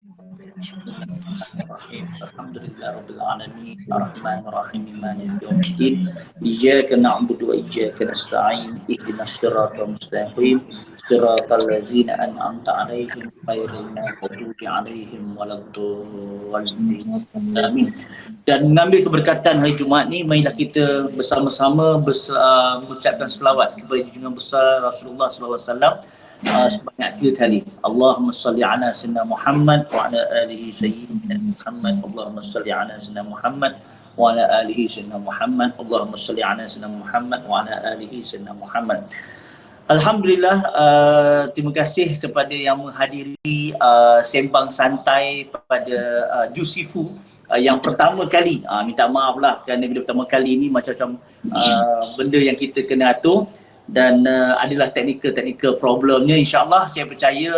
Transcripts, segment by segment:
Bismillahirrahmanirrahim. Alhamdulillahirabbil alamin. Arrahmanirrahim. Maliki yaumiddin. Iyyaka na'budu wa iyyaka nasta'in. Ihdinas siratal mustaqim. Siratal ladzina an'amta 'alaihim ghairil maghdubi 'alaihim waladdallin. Amin. Dan mengambil keberkatan hari Jumaat ni, marilah kita bersama-sama mengucapkan selawat kepada junjungan besar Rasulullah sallallahu alaihi wasallam sebanyak 3 kali. Allahumma salli ala sayyidina Muhammad wa ala alihi sayyidina Muhammad. Allahumma salli ala sayyidina Muhammad wa ala alihi sayyidina Muhammad. Allahumma salli ala sayyidina Muhammad wa ala alihi sayyidina Muhammad. Alhamdulillah, terima kasih kepada yang menghadiri sembang santai pada Jusifu yang pertama kali. Minta maaf lah kerana bila pertama kali ni macam-macam benda yang kita kena atur dan adalah teknikal problemnya. InsyaAllah saya percaya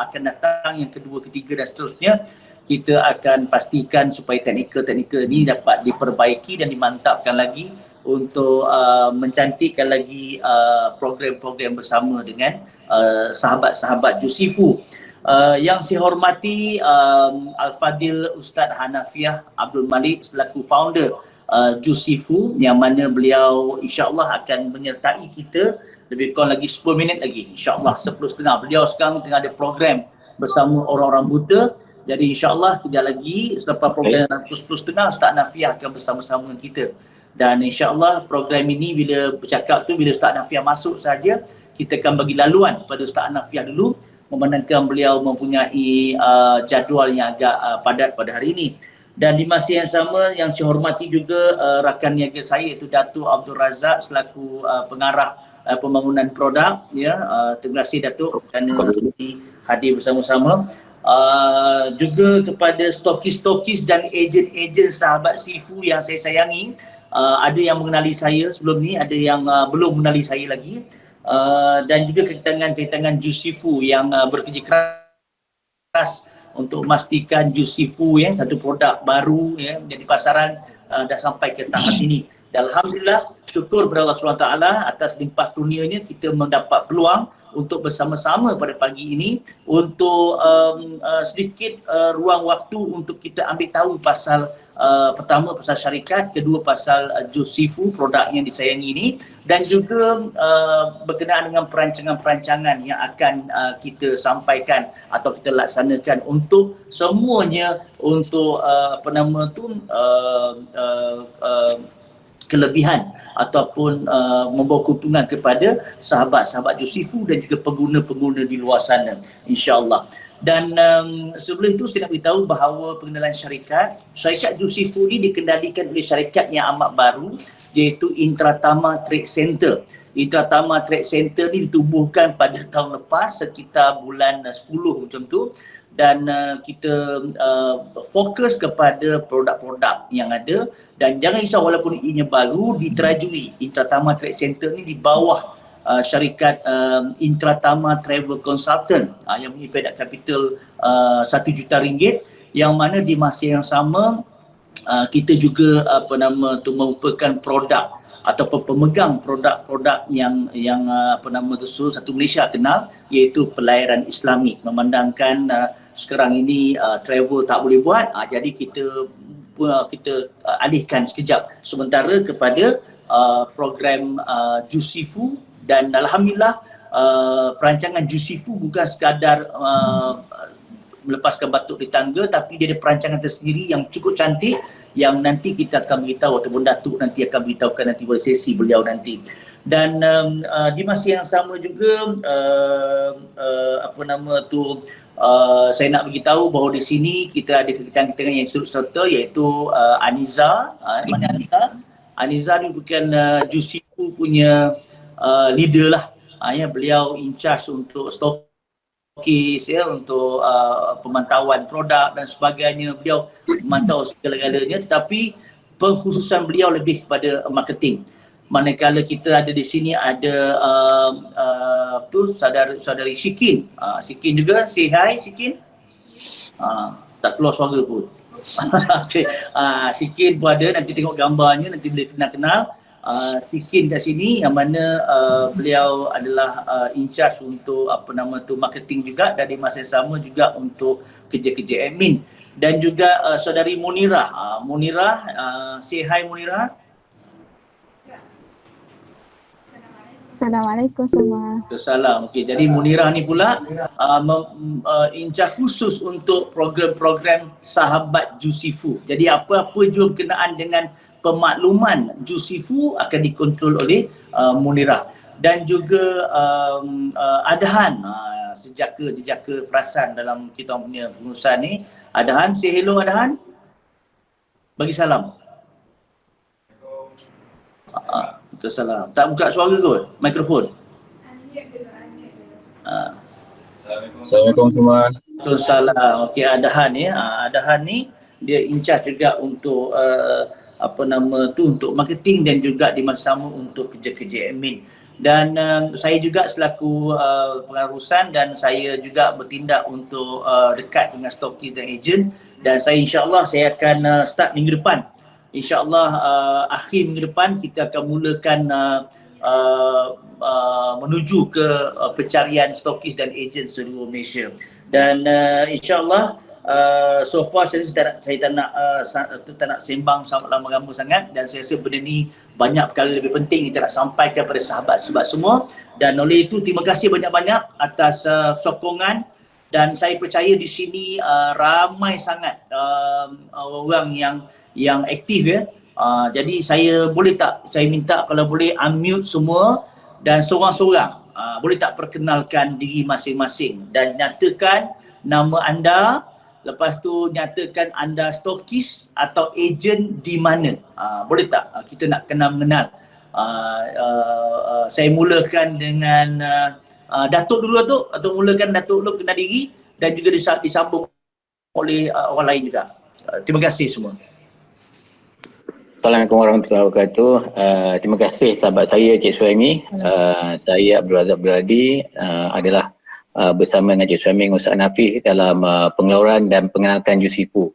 akan datang yang kedua, ketiga dan seterusnya. Kita akan pastikan supaya teknikal ni dapat diperbaiki dan dimantapkan lagi untuk mencantikkan lagi program-program bersama dengan sahabat-sahabat Jusifu. Yang saya hormati Al-Fadil Ustaz Hanafiah Abdul Malik selaku founder Jusifu, yang mana beliau insyaAllah akan menyertai kita lebih kurang lagi 10 minit lagi, insyaAllah 10.30. Beliau sekarang tengah ada program bersama orang-orang buta, jadi insyaAllah kejap lagi selepas program 10.30 Ustaz Hanafiah akan bersama-sama dengan kita. Dan insyaAllah program ini bila bercakap tu, bila Ustaz Hanafiah masuk saja, kita akan bagi laluan pada Ustaz Hanafiah dulu, memandangkan beliau mempunyai jadual yang agak padat pada hari ini. Dan di masa yang sama, yang saya hormati juga rakan niaga saya iaitu Datuk Abdul Razak selaku pengarah pembangunan produk, ya. Terima kasih Datuk kerana hadir bersama-sama. Juga kepada stokis-stokis dan ejen-ejen sahabat Sifu yang saya sayangi. Ada yang mengenali saya sebelum ni, ada yang belum mengenali saya lagi. Dan juga kegiatan-kegiatan Jusifu yang bekerja keras untuk memastikan Jusifu satu produk baru menjadi pasaran dah sampai ke tahap ini. Dan Alhamdulillah, syukur kepada Allah SWT atas limpah kurnianya kita mendapat peluang untuk bersama-sama pada pagi ini untuk sedikit ruang waktu untuk kita ambil tahu pasal pertama pasal syarikat, kedua pasal Jusifu, produk yang disayangi ini, dan juga berkenaan dengan perancangan-perancangan yang akan kita sampaikan atau kita laksanakan untuk semuanya untuk kelebihan ataupun membawa keuntungan kepada sahabat-sahabat Jusifu dan juga pengguna-pengguna di luar sana, insya-Allah. Dan sebelum itu saya nak beritahu bahawa pengenalan syarikat Jusifu ini dikendalikan oleh syarikat yang amat baru, iaitu Intratama Trade Center. Intratama Trade Center ini ditubuhkan pada tahun lepas sekitar bulan 10 macam tu, dan kita fokus kepada produk-produk yang ada. Dan jangan risau, walaupun ianya baru diterajui, Intratama Trade Center ni di bawah syarikat Intratama Travel Consultant yang mempunyai pedak kapital RM1 juta, yang mana di masa yang sama kita juga merupakan produk ataupun pemegang produk-produk yang tersebut satu Malaysia kenal, iaitu pelayaran Islamik. Memandangkan sekarang ini travel tak boleh buat, jadi kita alihkan sekejap sementara kepada program Jusifu. Dan Alhamdulillah, perancangan Jusifu bukan sekadar melepaskan batuk di tangga, tapi dia ada perancangan tersendiri yang cukup cantik, yang nanti kita akan beritahu ataupun Datuk nanti akan beritahukan nanti pada sesi beliau nanti. Dan di masa yang sama juga saya nak beritahu bahawa di sini kita ada kegiatan-kegiatan yang turut serta, iaitu Aniza. Mana Aniza? Aniza ni bukan Jusifu punya leader lah. Beliau in charge untuk stokis, untuk pemantauan produk dan sebagainya. Beliau memantau segala-galanya, tetapi pengkhususan beliau lebih kepada marketing. Manakala kita ada di sini ada saudari Shikin. Shikin juga, say hi Shikin. Tak keluar suara pun. Okay. Shikin pun ada, nanti tengok gambarnya, nanti boleh kenal-kenal. Tikin kat sini yang mana beliau adalah in charge untuk marketing juga, dan di masa yang sama juga untuk kerja-kerja admin. Dan juga saudari Munirah. Munirah, say hi Munirah. Assalamualaikum semua. Salam. Okey, jadi Munirah ni pula in charge khusus untuk program-program sahabat Jusifu. Jadi apa-apa jua berkenaan dengan pemakluman Jusifu akan dikontrol oleh Munirah. Dan juga Adhan, jejaka perasan dalam kita punya pengurusan ni. Adhan, say hello Adhan. Bagi salam. Salam. Tak buka suara kot, mikrofon. Assalamualaikum semua. Waalaikumsalam. Okey, Adhan ya. Adhan ni dia in charge juga untuk untuk marketing dan juga di masa sama untuk kerja-kerja admin. Dan saya juga selaku pengurusan, dan saya juga bertindak untuk dekat dengan stokis dan ejen, dan saya insya-Allah saya akan start minggu depan. InsyaAllah akhir minggu depan kita akan mulakan menuju ke pencarian stokis dan ejen seluruh Malaysia. Dan insyaAllah so far saya tak nak sembang lama-lama sangat, dan saya rasa benda ni banyak perkara lebih penting kita nak sampaikan kepada sahabat-sahabat semua. Dan oleh itu terima kasih banyak-banyak atas sokongan, dan saya percaya di sini ramai sangat orang yang aktif ya. Jadi saya minta kalau boleh unmute semua, dan seorang-seorang boleh tak perkenalkan diri masing-masing dan nyatakan nama anda, lepas tu nyatakan anda stokis atau ejen di mana. Boleh tak? Kita nak kenal mengenal. Saya mulakan dengan Datuk dulu, Datuk mulakan Datuk dulu kenal diri, dan juga disambung oleh orang lain juga. Terima kasih semua. Assalamualaikum warahmatullahi wabarakatuh. Terima kasih sahabat saya Cik Suhaimi. Saya Abdul Razak Abdul Hadi, adalah bersama dengan Cik Suhaimi dan Ustaz Nafis dalam pengeluaran dan pengenalan Jusifu.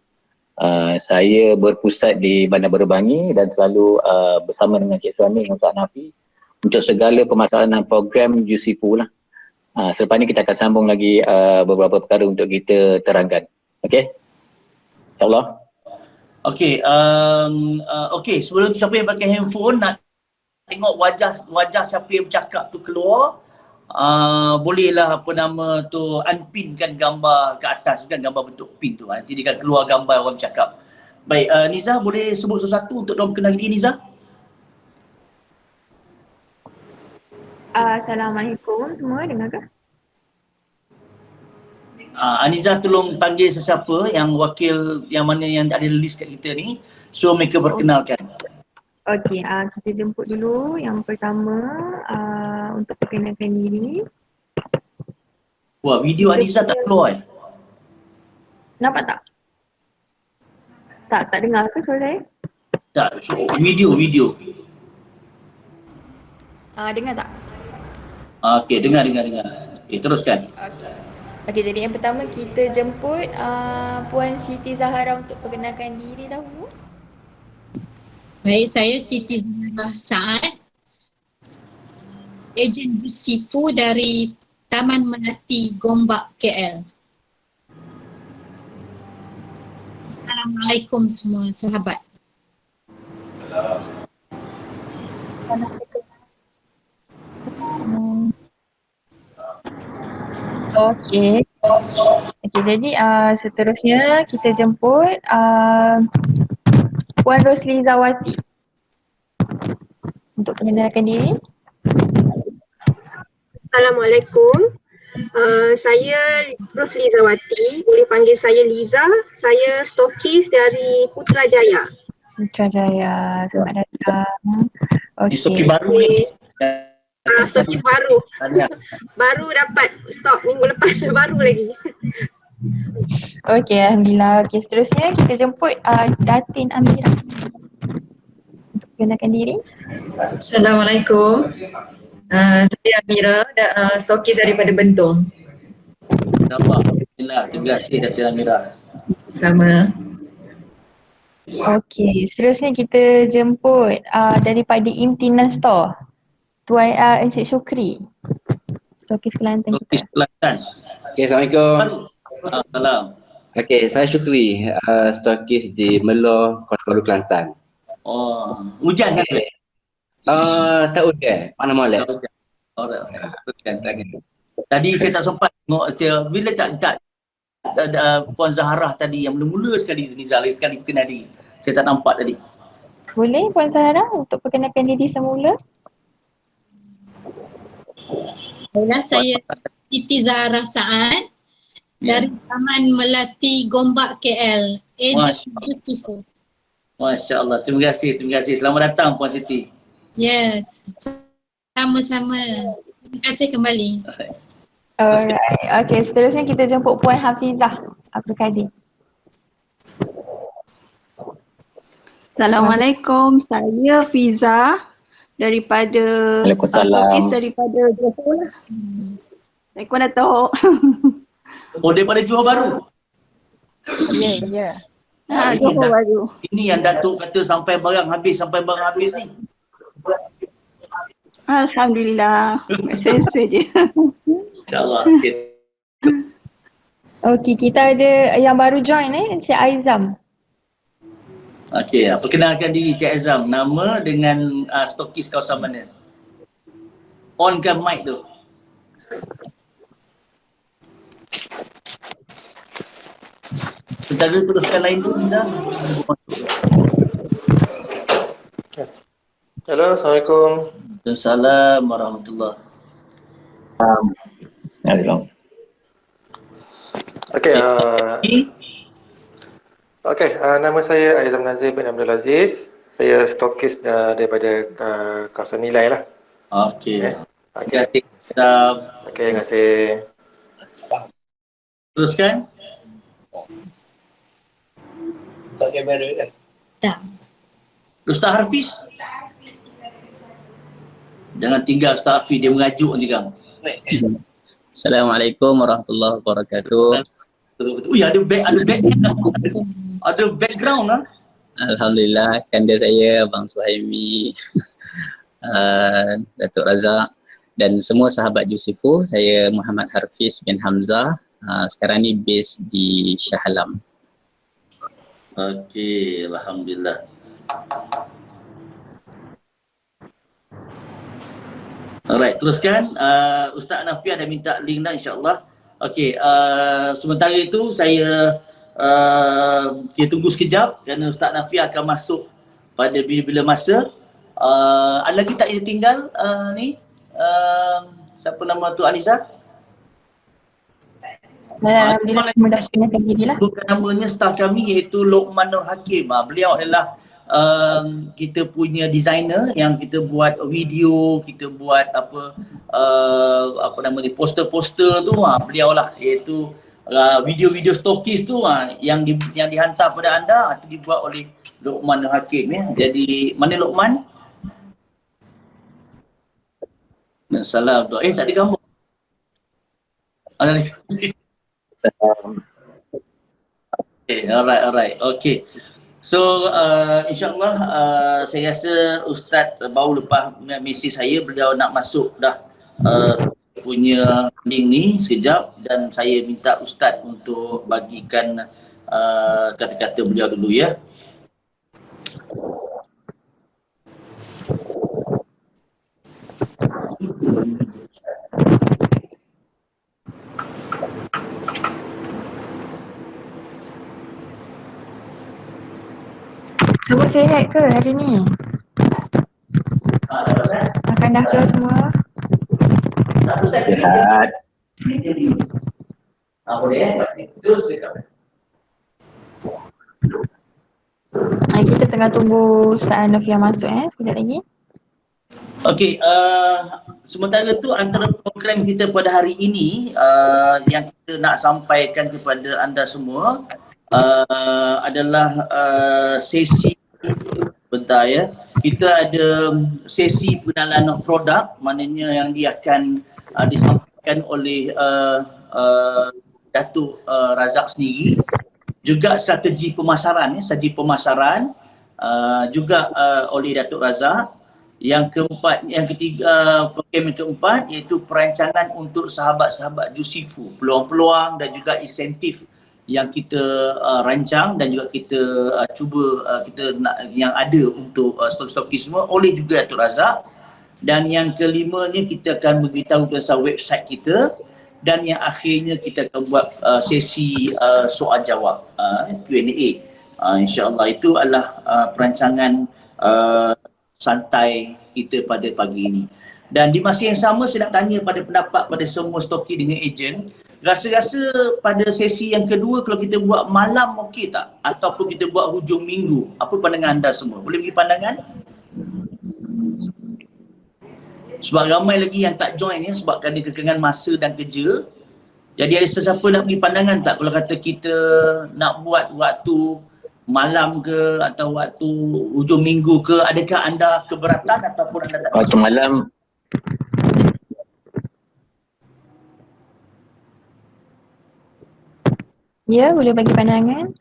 Saya berpusat di Bandar Baru Bangi dan selalu bersama dengan Cik Suhaimi dan Ustaz Nafis untuk segala permasalahan dan program Jusifu lah. Selepas ni kita akan sambung lagi beberapa perkara untuk kita terangkan. Okey? InsyaAllah. Okey, sebelum tu siapa yang pakai handphone nak tengok wajah siapa yang bercakap tu keluar, bolehlah unpinkan gambar ke atas kan, gambar bentuk pin tu. Nanti dia akan keluar gambar orang bercakap. Baik, Niza boleh sebut sesuatu untuk diorang kenal diri, Niza? Assalamualaikum semua, dengar ke? Aniza tolong panggil sesiapa yang wakil yang mana yang ada list kat kita ni, so mereka perkenalkan. Okey, kita jemput dulu yang pertama untuk perkenalkan diri. Wah, video Aniza tak keluar. Nampak tak? Tak dengar ke suara saya? Tak, so, video. Dengar tak? Okey, dengar. Teruskan. Okey, jadi yang pertama kita jemput Puan Siti Zahara untuk perkenalkan diri dahulu. Baik, saya Siti Zahara Saad, ejen Jusifu dari Taman Melati Gombak, KL. Assalamualaikum semua sahabat. Okey, jadi seterusnya kita jemput Puan Rosli Zawati untuk perkenalkan diri. Assalamualaikum. Saya Rosli Zawati, boleh panggil saya Liza. Saya stokis dari Putrajaya. Putrajaya, selamat datang. Ini stokis baru ni. Stokis baru. Baru dapat stok minggu lepas, baru lagi. Okey, alhamdulillah. Okey, seterusnya kita jemput Datin Amira untuk perkenalkan diri. Assalamualaikum. Saya Amira, stokis daripada Bentong. Alhamdulillah, terima kasih Datin Amira. Sama. Okey, seterusnya kita jemput daripada Imtinan Store. Tuan Encik Syukri. Stokis Kelantan Stokis kita. Kelantan. Okay, Assalamualaikum. Salam. Okay, saya Syukri, stokis di Melor, Kota Baru, Kelantan. Oh, hujan sana. Okay. Tak hujan, mana molek. Tadi saya tak sempat tengok bila tak Puan Zaharah tadi yang mula-mula sekali Nizal sekali perkenali. Saya tak nampak tadi. Boleh Puan Zahra untuk perkenalkan diri semula? Baiklah, saya Siti Zahra Saad dari Taman Melati Gombak KL. Beautiful. Masya Allah. Terima kasih. Selamat datang Puan Siti. Yes. Sama-sama. Terima kasih kembali. Alright. Okay, seterusnya kita jemput Puan Hafizah Abdul Kadir. Assalamualaikum, saya Fiza daripada Stokis daripada Johor. Assalamualaikum Datuk. Oh, daripada Johor Baru? Ya. Johor Baru. Ini yang Datuk kata sampai barang habis ni. Alhamdulillah, selesa je. InsyaAllah. Okay, kita ada yang baru join Encik Aizam. Okey, perkenalkan diri Cik Azam. Nama dengan stokis kawasan mana? On-kan mic tu. Secara teruskan lain tu, Azam. Halo, Assalamualaikum. Waalaikumsalam warahmatullahi. Okey, nama saya Aizam Nazir bin Abdul Aziz. Saya stokis daripada kawasan Nilai lah. Okey. Terima kasih. Okey, terima kasih. Teruskan. Tak kamera kan? Tak. Ustaz Hafiz. Jangan tinggal Ustaz Hafiz, dia mengajuk ni kan. Assalamualaikum warahmatullahi wabarakatuh. Ui, ada background lah. Alhamdulillah, kanda saya Abang Suhaimi, Datuk Razak dan semua sahabat Yusifu. Saya Muhammad Hafiz bin Hamzah. Sekarang ni base di Shah Alam. Okey, alhamdulillah. Alright, teruskan. Ustaz Nafia dah minta link dah, insyaAllah. Okey, sementara itu saya kita tunggu sekejap kerana Ustaz Nafia akan masuk pada bila-bila masa. Ada lagi tak yang tinggal ni? Siapa nama tu, Anissa? Alhamdulillah semua dah perkenalkan diri lah. Bukan namanya staf kami iaitu Lokman Nur Hakim. Beliau adalah kita punya designer yang kita buat video, kita buat apa nama ni, poster-poster tu, beliau lah, iaitu video-video stokis tu yang dihantar pada anda itu dibuat oleh Lokman Nur Hakim ya. Jadi mana Lokman? Salam tu. Tak ada gambar. Okay, alright. Okay. So insyaAllah saya rasa Ustaz baru lepas mesej saya, beliau nak masuk dah punya link ni sekejap dan saya minta Ustaz untuk bagikan kata-kata beliau dulu ya. Semua sihat ke hari ni? Makan dah ke semua? Sihat. Kita tengah tunggu Ustaz Nafia masuk sekejap lagi. Okey, sementara tu antara program kita pada hari ini yang kita nak sampaikan kepada anda semua adalah sesi bentar ya. Kita ada sesi pengenalan produk, maknanya yang dia akan disampaikan oleh Datuk Razak sendiri. juga strategi pemasaran, strategi pemasaran juga oleh Datuk Razak. Yang ketiga, program yang keempat iaitu perancangan untuk sahabat-sahabat Jusifu, peluang-peluang dan juga insentif yang kita rancang dan juga kita cuba kita nak yang ada untuk stok-stoki semua oleh juga Datuk Razak. Dan yang kelimanya kita akan beritahu pasal website kita, dan yang akhirnya kita akan buat sesi soal jawab, Q&A. InsyaAllah itu adalah perancangan santai kita pada pagi ini. Dan di masa yang sama saya nak tanya pada pendapat pada semua stoki dengan ejen, rasa-rasa pada sesi yang kedua kalau kita buat malam okey tak? Ataupun kita buat hujung minggu? Apa pandangan anda semua? Boleh bagi pandangan? Sebab ramai lagi yang tak join ya, sebab ada kekangan masa dan kerja. Jadi ada sesiapa nak bagi pandangan tak kalau kata kita nak buat waktu malam ke atau waktu hujung minggu ke? Adakah anda keberatan ataupun anda tak? Waktu malam. Ya, boleh bagi pandangan.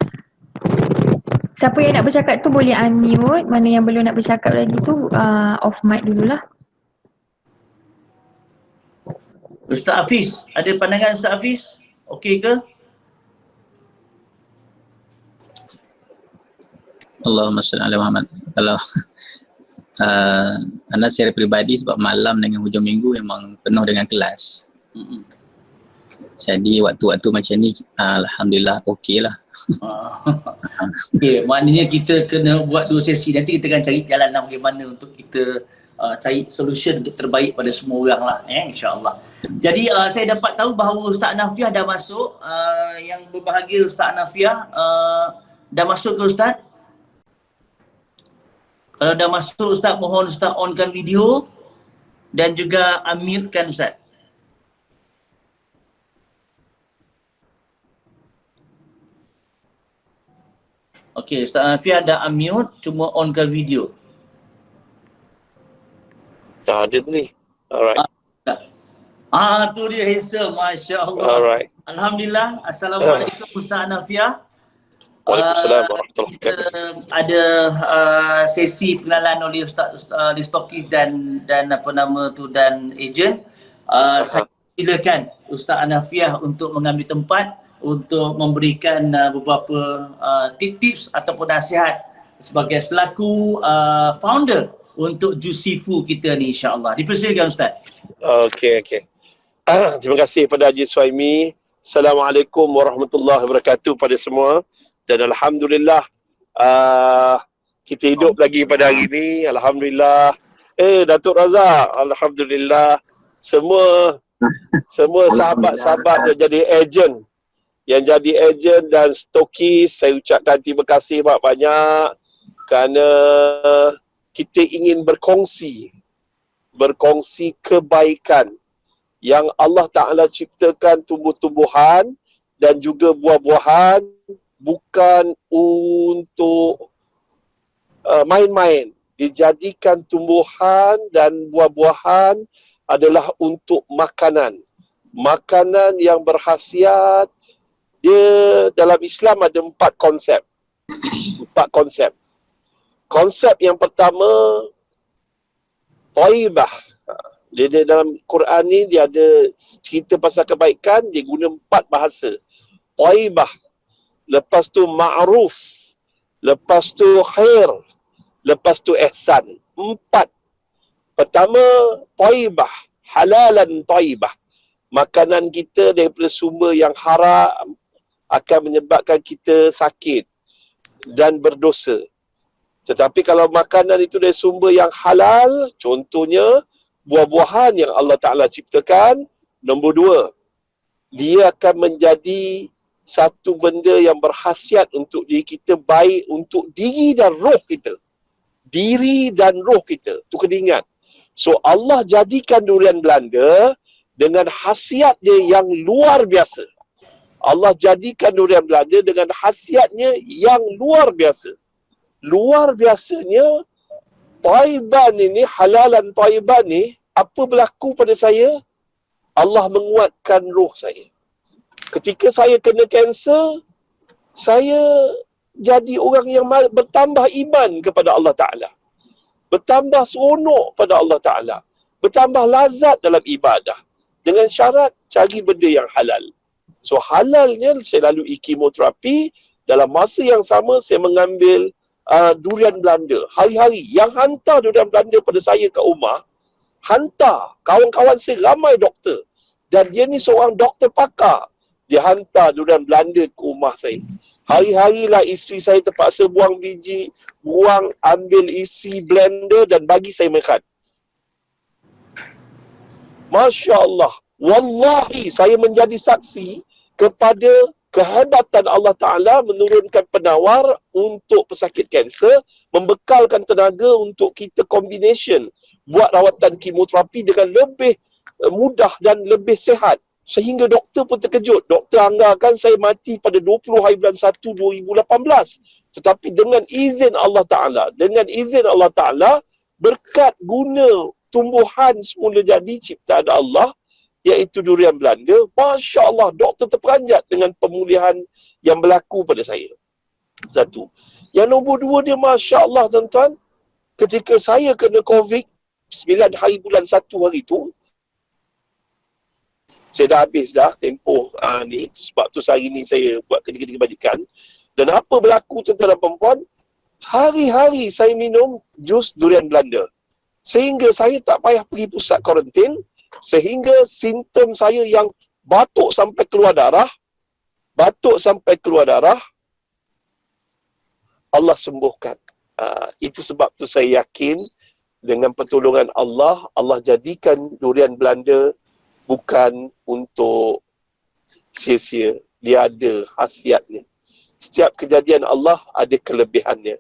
Siapa yang nak bercakap tu boleh unmute. Mana yang belum nak bercakap lagi tu off mic dululah. Ustaz Hafiz, ada pandangan Ustaz Hafiz? Okey ke? Allahumma salli ala Muhammad. Kalau anda secara peribadi sebab malam dengan hujung minggu memang penuh dengan kelas. Jadi waktu-waktu macam ni alhamdulillah okey lah. Okey, maknanya kita kena buat 2 sesi. Nanti kita akan cari jalan bagaimana untuk kita cari solution untuk terbaik pada semua orang lah, insya-Allah. Jadi saya dapat tahu bahawa Ustaz Nafiah dah masuk. Yang berbahagia Ustaz Nafiah dah masuk ke Ustaz? Kalau dah masuk Ustaz, mohon Ustaz onkan video dan juga unmute-kan Ustaz. Okey, Ustaz Nafiah dah unmute, cuma onkan video. Dah ada tu ni. Alright. Tu dia handsome, masya-Allah. Alright. Alhamdulillah. Assalamualaikum Ustaz Nafiah. Waalaikumsalam warahmatullahi wabarakatuh. Ada sesi pengenalan oleh Ustaz Listokis dan apa nama tu dan ejen. Saya silakan Ustaz Nafiah untuk mengambil tempat untuk memberikan beberapa tips ataupun nasihat sebagai selaku founder untuk Jusifu kita ni, insya-Allah. Dipersilakan Ustaz. Okey. Terima kasih pada Haji Suhaimi. Assalamualaikum warahmatullahi wabarakatuh pada semua. Dan alhamdulillah kita hidup lagi pada hari ini. Alhamdulillah. Datuk Razak, alhamdulillah. Semua sahabat-sahabat yang jadi ejen, dan stokis, saya ucapkan terima kasih banyak-banyak kerana kita ingin berkongsi kebaikan yang Allah Ta'ala ciptakan, tumbuh-tumbuhan dan juga buah-buahan, bukan untuk main-main. Dijadikan tumbuhan dan buah-buahan adalah untuk makanan. Makanan yang berkhasiat. Dia dalam Islam ada 4 konsep. 4 konsep. Konsep yang pertama, thayyibah. Dia dalam Quran ni dia ada cerita pasal kebaikan, dia guna 4 bahasa. Thayyibah. Lepas tu ma'ruf, lepas tu khair, lepas tu ihsan. 4. Pertama, thayyibah, halalan thayyibah. Makanan kita daripada sumber yang haram akan menyebabkan kita sakit dan berdosa. Tetapi kalau makanan itu dari sumber yang halal, contohnya buah-buahan yang Allah Ta'ala ciptakan, nombor 2, dia akan menjadi satu benda yang berkhasiat untuk diri kita, baik untuk diri dan roh kita. Diri dan roh kita. Tu kena ingat. So Allah jadikan durian Belanda dengan khasiat dia yang luar biasa. Allah jadikan durian Belanda dengan khasiatnya yang luar biasa. Luar biasanya, Thaiban ini, halalan Thaiban ni, apa berlaku pada saya? Allah menguatkan roh saya. Ketika saya kena kanser, saya jadi orang yang bertambah iman kepada Allah Ta'ala, bertambah seronok pada Allah Ta'ala, bertambah lazat dalam ibadah, dengan syarat cari benda yang halal. So halalnya saya lalui kemoterapi, dalam masa yang sama saya mengambil durian Belanda. Hari-hari yang hantar durian Belanda pada saya kat rumah, hantar kawan-kawan saya ramai doktor, dan dia ni seorang doktor pakar, dia hantar durian Belanda ke rumah saya. Hari-harilah isteri saya terpaksa buang biji, ambil isi blender dan bagi saya makan. Masya Allah, wallahi saya menjadi saksi kepada kehebatan Allah Ta'ala menurunkan penawar untuk pesakit kanser, membekalkan tenaga untuk kita combination buat rawatan kemoterapi dengan lebih mudah dan lebih sihat. Sehingga doktor pun terkejut. Doktor anggarkan saya mati pada 20 hari bulan 1 2018. Tetapi dengan izin Allah Ta'ala, berkat guna tumbuhan semula jadi ciptaan Allah, iaitu durian Belanda, Masya Allah, doktor terperanjat dengan pemulihan yang berlaku pada saya. Satu. Yang nombor dua dia, Masya Allah tuan-tuan, ketika saya kena COVID 9 hari bulan 1 hari tu, saya dah habis dah tempoh ni, sebab tu hari ni saya buat kerja-kerja kebajikan. Dan apa berlaku tuan-tuan dan perempuan, hari-hari saya minum jus durian Belanda, sehingga saya tak payah pergi pusat kuarantin, sehingga simptom saya yang batuk sampai keluar darah, Allah sembuhkan. Itu sebab tu saya yakin dengan pertolongan Allah, Allah jadikan durian Belanda bukan untuk sia-sia. Dia ada khasiatnya. Setiap kejadian Allah ada kelebihannya.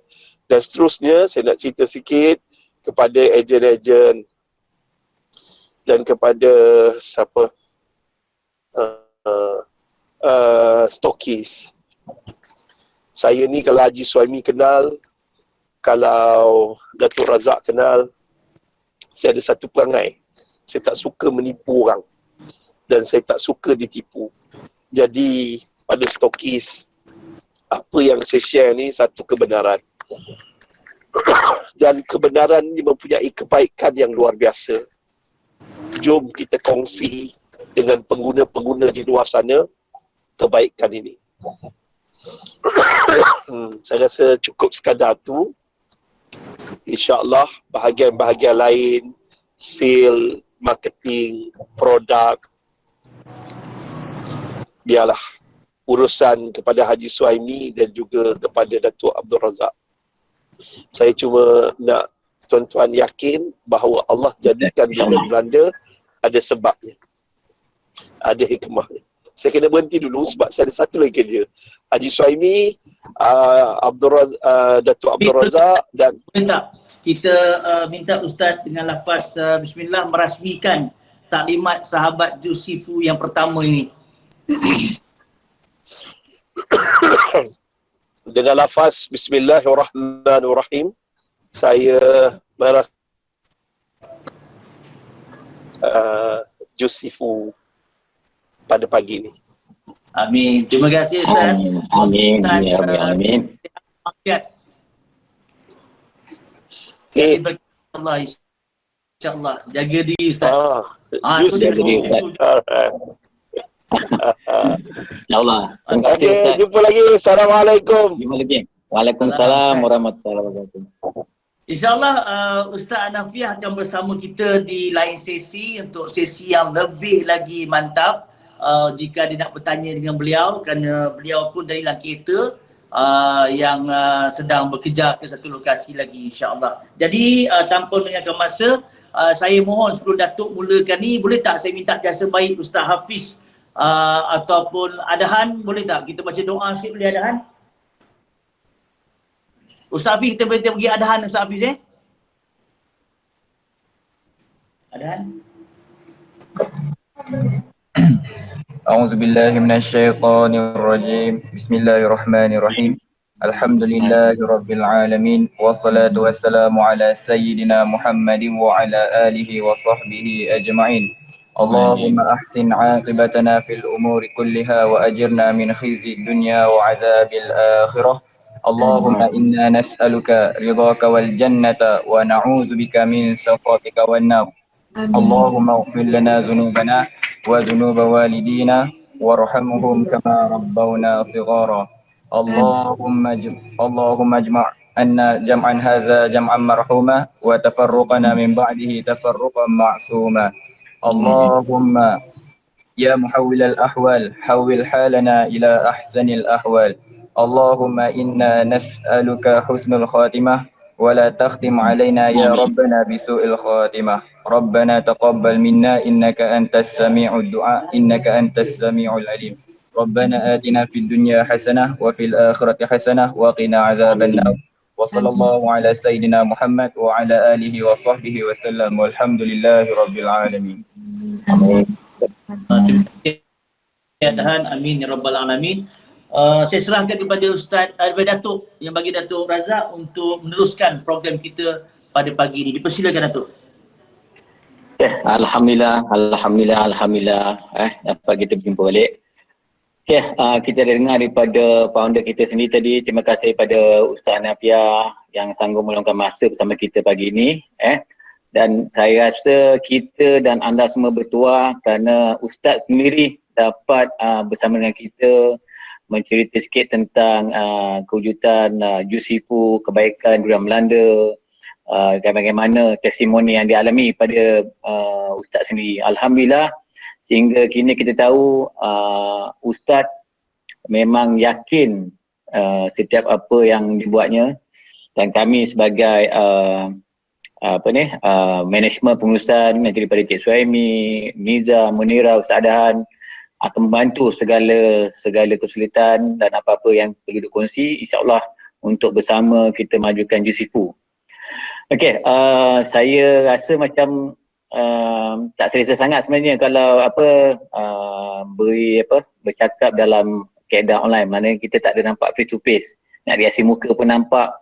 Dan seterusnya, saya nak cerita sikit kepada ejen-ejen dan kepada siapa stokis. Saya ni kalau Haji Suhaimi kenal, kalau Datuk Razak kenal, saya ada satu perangai. Saya tak suka menipu orang. Dan saya tak suka ditipu. Jadi pada stokis, apa yang saya share ni satu kebenaran. Dan kebenaran ni mempunyai kebaikan yang luar biasa. Jom kita kongsi dengan pengguna-pengguna di luar sana kebaikan ini. Saya rasa cukup sekadar tu. InsyaAllah bahagian-bahagian lain, sale, marketing, produk, biarlah urusan kepada Haji Suhaimi dan juga kepada Datuk Abdul Razak. Saya cuma nak tuan-tuan yakin bahawa Allah jadikan durian Belanda ada sebabnya, ada hikmahnya. Saya kena berhenti dulu sebab saya ada satu lagi kerja. Haji Suhaimi, Datuk Abdul Razak dan kita minta Ustaz dengan lafaz Bismillah merasmikan taklimat sahabat Jusifu yang pertama ini. Dengan lafaz Bismillahirrahmanirrahim, saya Jusifu pada pagi ini. Amin. Terima kasih Ustaz. Amin. Amin. Allah, insyaAllah. Jaga diri Ustaz. Jaga diri Ustaz. InsyaAllah. Terima kasih Ustaz. Jumpa lagi. Assalamualaikum. Jumpa lagi. Waalaikumsalam warahmatullahi wabarakatuh. InsyaAllah Ustaz Anafiah akan bersama kita di lain sesi untuk sesi yang lebih lagi mantap. Jika dia nak bertanya dengan beliau, kerana beliau pun dari dalam kereta yang sedang bekerja ke satu lokasi lagi insyaAllah. Jadi tanpa melengahkan masa, saya mohon sebelum Datuk mulakan ni, boleh tak saya minta jasa baik Ustaz Hafiz ataupun Adahan, boleh tak kita baca doa sikit, boleh Adahan? Ustaz Hafiz, kita boleh pergi Adahan Ustaz Hafiz Adahan? A'udzubillahi minasyaitonirrajim. Bismillahirrahmanirrahim. Alhamdulillahirabbil alamin wassalatu wassalamu ala sayyidina Muhammadin wa ala alihi wa sahbihi ajma'in. اللهم أحسن عاقبتنا في الأمور كلها وأجرنا من خزي الدنيا وعذاب الآخرة. اللهم إنا نسألك رضاك والجنة ونعوذ بك من سخطك والنار. اللهم اغفر لنا ذنوبنا وذنوب والدينا وارحمهم كما ربونا صغارا. اللهم اجمع أن جمعا هذا جمعا مرحوما وتفرقنا من بعده تفرقا معصوما. اللهم يا محول الأحوال حول حالنا إلى أحسن الأحوال. اللهم إنا نسألك حسن الخاتمة ولا تختم علينا يا ربنا بسوء الخاتمة. ربنا تقبل منا إنك أنت السميع الدعاء إنك أنت السميع العليم. ربنا آتنا في الدنيا حسنة وفي الآخرة حسنة وقنا عذاب النار. وصلى الله على سيدنا محمد وعلى آله وصحبه وسلم والحمد لله رب العالمين. Terima kasih amin ya rabbal alamin. Saya serahkan kepada Ustaz Datuk yang bagi Datuk Razak untuk meneruskan program kita pada pagi ini. Dipersilakan Datuk. Alhamdulillah. Dapat kita berjumpa balik. Kita dengar daripada founder kita sendiri tadi. Terima kasih pada Ustaz Nafia yang sanggup meluangkan masa bersama kita pagi ini. Dan saya rasa kita dan anda semua bertuah kerana Ustaz sendiri dapat bersama dengan kita mencerita sikit tentang kewujudan Jusifu, kebaikan Durian Melanda, dan bagaimana testimoni yang dialami pada Ustaz sendiri. Alhamdulillah, sehingga kini kita tahu Ustaz memang yakin setiap apa yang dibuatnya, dan kami sebagai management pengurusan nanti daripada Cik Suhaimi, Niza, Munira, Ustaz Adahan akan membantu segala kesulitan dan apa-apa yang perlu dikongsi, insyaAllah untuk bersama kita majukan Jusifu. Okey, saya rasa macam tak selesa sangat sebenarnya kalau bercakap dalam keadaan online, maknanya kita tak ada nampak face to face. Nak riasi muka pun nampak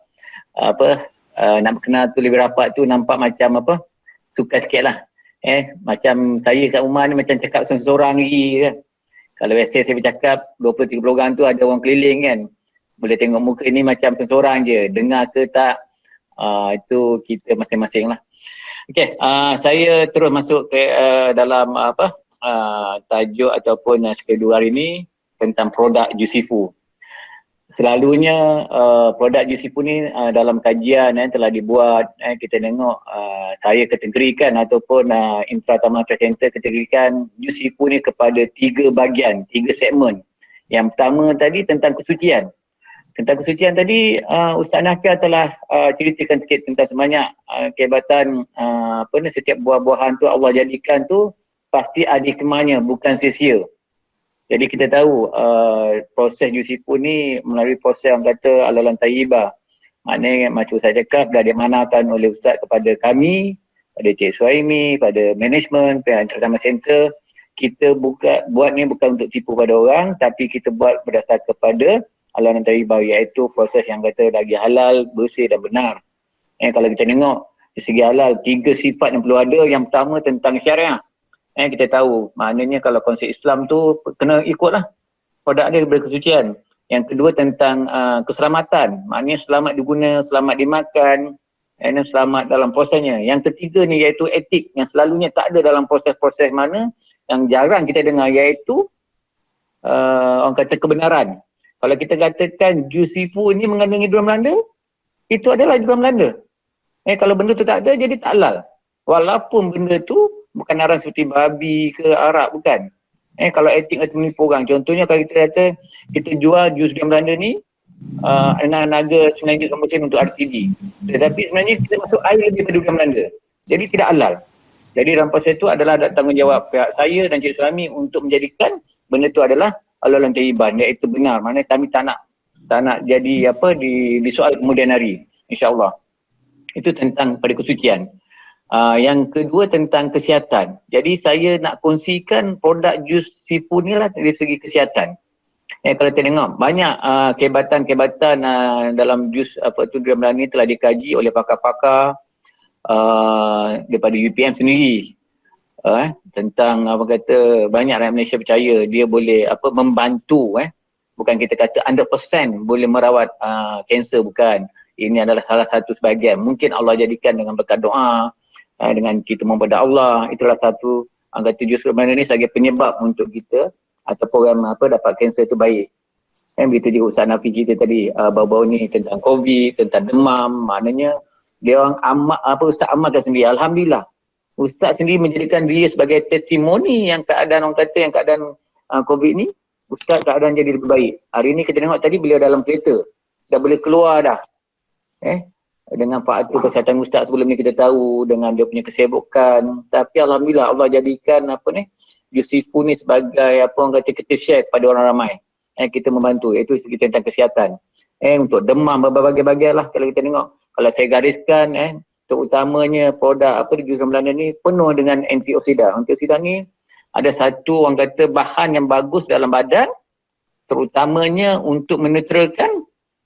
nak berkenal tu lebih rapat tu nampak macam sukar sikit lah. Macam saya kat rumah ni macam cakap seorang lagi kan. Kalau biasa saya bercakap 20-30 orang tu ada orang keliling kan. Boleh tengok muka ni macam seorang je. Dengar ke tak, itu kita masing-masing lah. Okey, saya terus masuk ke dalam tajuk ataupun skedul hari ni tentang produk Jusifu. Selalunya produk Jusifu ni dalam kajian telah dibuat, kita tengok saya kategorikan ataupun Intra Taman Center kategorikan Jusifu ni kepada 3 bahagian, 3 segmen. Yang pertama tadi tentang kesucian. Tentang kesucian tadi Ustaz Nafia telah ceritakan sikit tentang sebanyak kehebatan setiap buah-buahan tu Allah jadikan tu pasti ada hikmahnya, bukan sia-sia. Jadi kita tahu proses Jusifu ni melalui proses yang kata alalan tayyibah. Maknanya macam saya cakap dah diamanakan oleh Ustaz kepada kami, pada Cik Suhaimi, pada management, pada Taman Center. Kita buat ni bukan untuk tipu pada orang, tapi kita buat berdasar kepada alalan tayyibah, iaitu proses yang kata lagi halal, bersih dan benar. Kalau kita tengok dari segi halal, 3 sifat yang perlu ada. Yang pertama tentang syariah. Kita tahu maknanya kalau konsep Islam tu kena ikutlah produk dia berkesucian. Yang kedua tentang keselamatan, maknanya selamat diguna, selamat dimakan, selamat dalam prosesnya. Yang ketiga ni iaitu etik yang selalunya tak ada dalam proses-proses mana, yang jarang kita dengar, iaitu orang kata kebenaran. Kalau kita katakan Jusifu ni mengandungi durian Melanda, itu adalah durian Melanda. Kalau benda tu tak ada, jadi tak halal. Walaupun benda tu bukan arang seperti babi ke arak, bukan. Kalau etik kata menipu orang, contohnya kalau kita kata kita jual jus durian Melanda ni dengan harga RM9 untuk RTD, tetapi sebenarnya kita masuk air lebih daripada durian Melanda, jadi tidak halal. Jadi dalam proses itu adalah tanggungjawab pihak saya dan Cik Suhaimi untuk menjadikan benda tu adalah alalan tayyiban, iaitu benar. Maknanya kami tak nak jadi di soal kemudian hari, insya-Allah. Itu tentang pada kesucian. Yang kedua tentang kesihatan. Jadi saya nak kongsikan produk Jusifu ni lah dari segi kesihatan. Kalau kita tengok banyak kehebatan-kehebatan dalam jus durian Melanda ni telah dikaji oleh pakar-pakar daripada UPM sendiri. tentang apa kata banyak rakyat Malaysia percaya dia boleh membantu, bukan kita kata 100% boleh merawat kanser, bukan. Ini adalah salah satu sebahagian. Mungkin Allah jadikan dengan berkat doa, dengan kita memperda Allah, itulah satu kata justru mana ni sebagai penyebab untuk kita ataupun orang dapat kanser itu baik. Begitu juga Ustaz Nafi kita tadi baru-baru ni tentang COVID, tentang demam, maknanya dia orang Ustaz amalkan sendiri. Alhamdulillah. Ustaz sendiri menjadikan dia sebagai testimoni yang keadaan orang kata yang keadaan COVID ni, Ustaz keadaan jadi lebih baik. Hari ni kita tengok tadi beliau dalam kereta, dah boleh keluar dah. Dengan faktor kesihatan Ustaz sebelum ni kita tahu, dengan dia punya kesibukan. Tapi Alhamdulillah Allah jadikan Yusifu ni sebagai orang kata kita share kepada orang ramai. Kita membantu, iaitu kita tentang kesihatan. Untuk demam berbagai-bagai lah kalau kita tengok. Kalau saya gariskan, terutamanya produk di jus Belanda ni penuh dengan antioksidan. Antioksidan ni ada satu orang kata bahan yang bagus dalam badan, terutamanya untuk menetralkan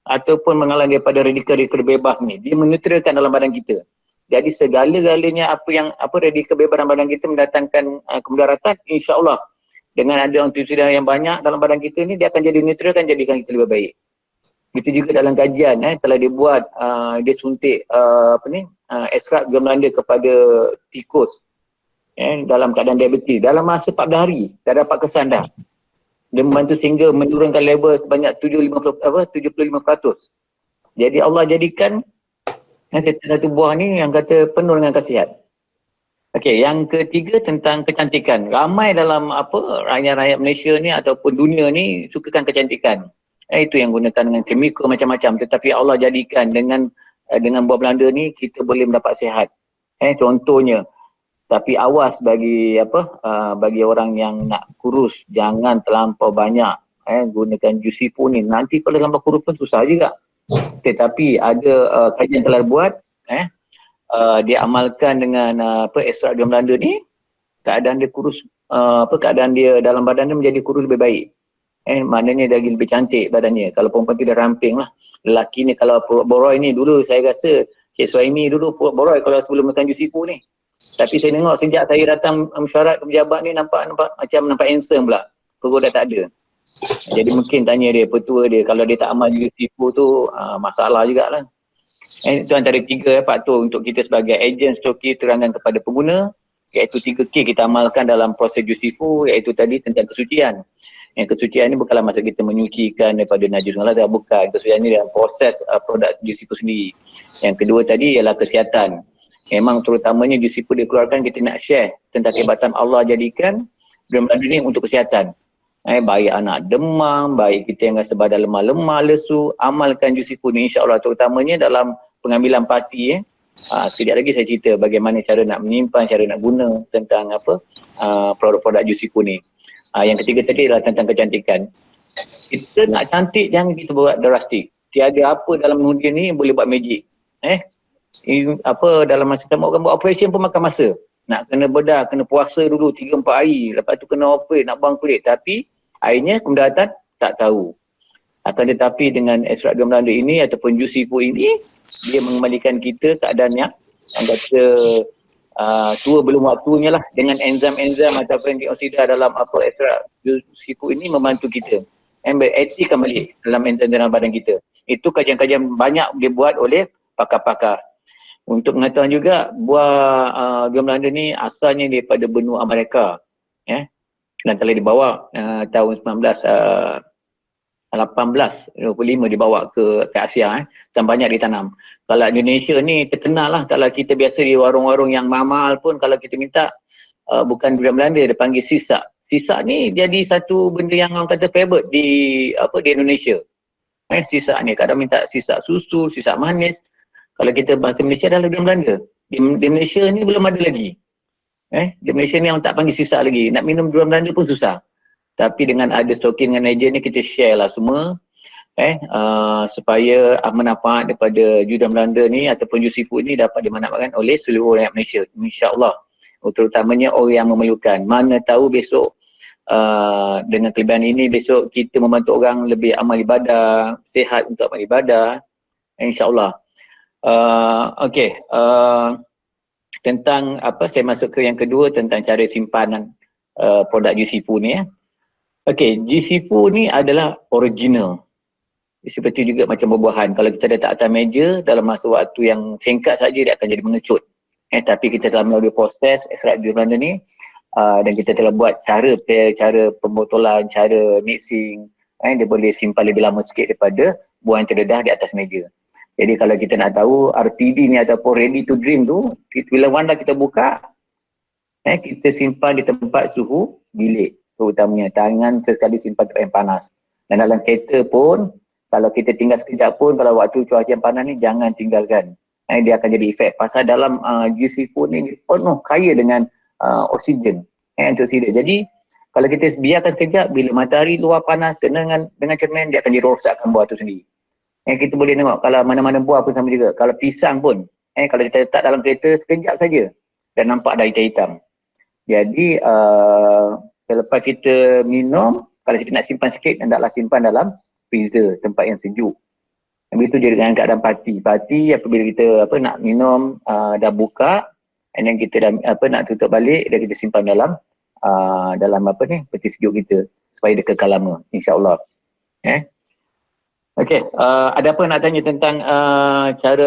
ataupun menghalang daripada radikal-radikal bebas ni. Dia menetralkan dalam badan kita. Jadi segala-galanya radikal bebas dalam badan kita mendatangkan kemudaratan, insya-Allah dengan ada antioksidan yang banyak dalam badan kita ni, dia akan jadi netralkan, jadikan kita lebih baik. Begitu juga dalam kajian telah dibuat, dia suntik ekstrak jus Belanda kepada tikus dalam keadaan diabetes. Dalam masa 14 hari dah dapat kesan dah. Dia membantu sehingga menurunkan level sebanyak 75%. Jadi Allah jadikan satu buah ni yang kata penuh dengan khasiat. Okey, yang ketiga tentang kecantikan. Ramai dalam rakyat-rakyat Malaysia ni ataupun dunia ni sukakan kecantikan. Itu yang gunakan dengan chemical macam-macam, tetapi Allah jadikan dengan buah Belanda ni kita boleh mendapat sihat. Contohnya, tapi awas bagi bagi orang yang nak kurus, jangan terlampau banyak gunakan Yusifu ni. Nanti kalau terlampau kurus pun susah juga. Tetapi ada kajian telah buat, dia amalkan dengan ekstrak jus Belanda ni, keadaan dia kurus, keadaan dia dalam badan dia menjadi kurus lebih baik. Maknanya dia lebih cantik badannya. Kalau perempuan tu dia ramping lah. Lelaki ni kalau perut boroi ni, dulu saya rasa Cik Suhaimi dulu perut boroi kalau sebelum makan Yusifu ni. Tapi saya tengok sejak saya datang mesyuarat ke pejabat ni nampak handsome pula. Perut dah tak ada. Jadi mungkin tanya dia, petua dia, kalau dia tak amal Yusifu tu masalah jugalah. Itu antara 3 faktor untuk kita sebagai ejen stokis terangkan kepada pengguna, iaitu 3K kita amalkan dalam proses Yusifu, iaitu tadi tentang kesucian. Yang kesucian ni bukanlah maksud kita menyucikan daripada najis Allah, bukan. Kesucian ni dalam proses produk Yusifu sendiri. Yang kedua tadi ialah kesihatan. Memang terutamanya Yusifu dikeluarkan, kita nak share tentang kehebatan Allah jadikan Belanda ni untuk kesihatan. Baik anak demam, baik kita yang rasa badan lemah-lemah, lesu, amalkan Yusifu ni, insya-Allah, terutamanya dalam pengambilan parti. Sekejap lagi saya cerita bagaimana cara nak menyimpan, cara nak guna tentang produk-produk Yusifu ni. Yang ketiga tadi adalah tentang kecantikan. Kita nak cantik, jangan kita buat drastik. Tiada apa dalam dunia ni boleh buat magic. Dalam masa sama orang buat operation pun makan masa. Nak kena bedah, kena puasa dulu 3-4 hari, lepas tu kena operate, nak buang kulit. Tapi akhirnya kemudaratan tak tahu. Akan tetapi dengan ekstrak jus Belanda ini ataupun Yusifu ini, dia mengembalikan kita keadaan yang kata tua belum waktunya lah, dengan enzim-enzim ataupun antioksidan dalam ekstrak Yusifu ini membantu kita beraktifkan balik dalam enzim dalam badan kita. Itu kajian-kajian banyak dibuat oleh pakar-pakar. Untuk mengetahui juga buah jus Belanda ni asalnya daripada benua Amerika, dan telah dibawa tahun 1825 dibawa ke Asia, dan banyak ditanam. Kalau Indonesia ni terkenal lah, kalau kita biasa di warung-warung yang mahal pun kalau kita minta bukan jus Belanda, dia panggil sisak. Sisak ni jadi satu benda yang orang kata favorite di Indonesia. Sisak ni kadang minta sisak susu, sisak manis. Kalau kita bahasa Malaysia adalah jus Belanda. Di Malaysia ni belum ada lagi. Di Malaysia ni orang tak panggil sisak lagi. Nak minum jus Belanda pun susah. Tapi dengan ada stokin dengan ejen ni, kita share lah semua supaya manfaat daripada jus Belanda ni ataupun Yusifu ni dapat dimanfaatkan oleh seluruh rakyat Malaysia, insya-Allah. Terutamanya orang yang memerlukan. Mana tahu besok dengan kelebihan ini, besok kita membantu orang lebih amal ibadah, sihat untuk amal ibadah, insya-Allah. tentang apa, saya masuk ke yang kedua tentang cara simpanan produk Jusifu ni ya. Okey, Jusifu ni adalah original. Seperti juga macam buah-buahan. Kalau kita letak atas meja dalam masa waktu yang singkat saja dia akan jadi mengecut. Tapi kita telah melalui proses ekstrak jus Belanda ni dan kita telah buat cara pembotolan, cara mixing. Dia boleh simpan lebih lama sikit daripada buah yang terdedah di atas meja. Jadi kalau kita nak tahu RTD ni ataupun ready to drink tu, bila mana kita buka, kita simpan di tempat suhu bilik, terutamanya tangan sekali simpan tempat yang panas. Dan dalam kereta pun, kalau kita tinggal sekejap pun, kalau waktu cuaca yang panas ni, jangan tinggalkan. Dia akan jadi efek. Pasal dalam Jusifu ni penuh kaya dengan oksigen, antioksidan. Jadi kalau kita biarkan sekejap, bila matahari luar panas, kena dengan cermin, dia akan dirosakkan buah tu sendiri. Kita boleh tengok kalau mana-mana buah pun sama juga. Kalau pisang pun, kalau kita letak dalam kereta sekejap saja, dan nampak dah hitam-hitam. Jadi selepas kita minum, kalau kita nak simpan sikit, hendaklah simpan dalam freezer, tempat yang sejuk. Habis tu dia dengan keadaan parti. Parti apabila kita nak minum, dah buka, and then kita dah nak tutup balik, dan kita simpan dalam peti sejuk kita supaya dia kekal lama, insya-Allah. Okey, ada apa nak tanya tentang cara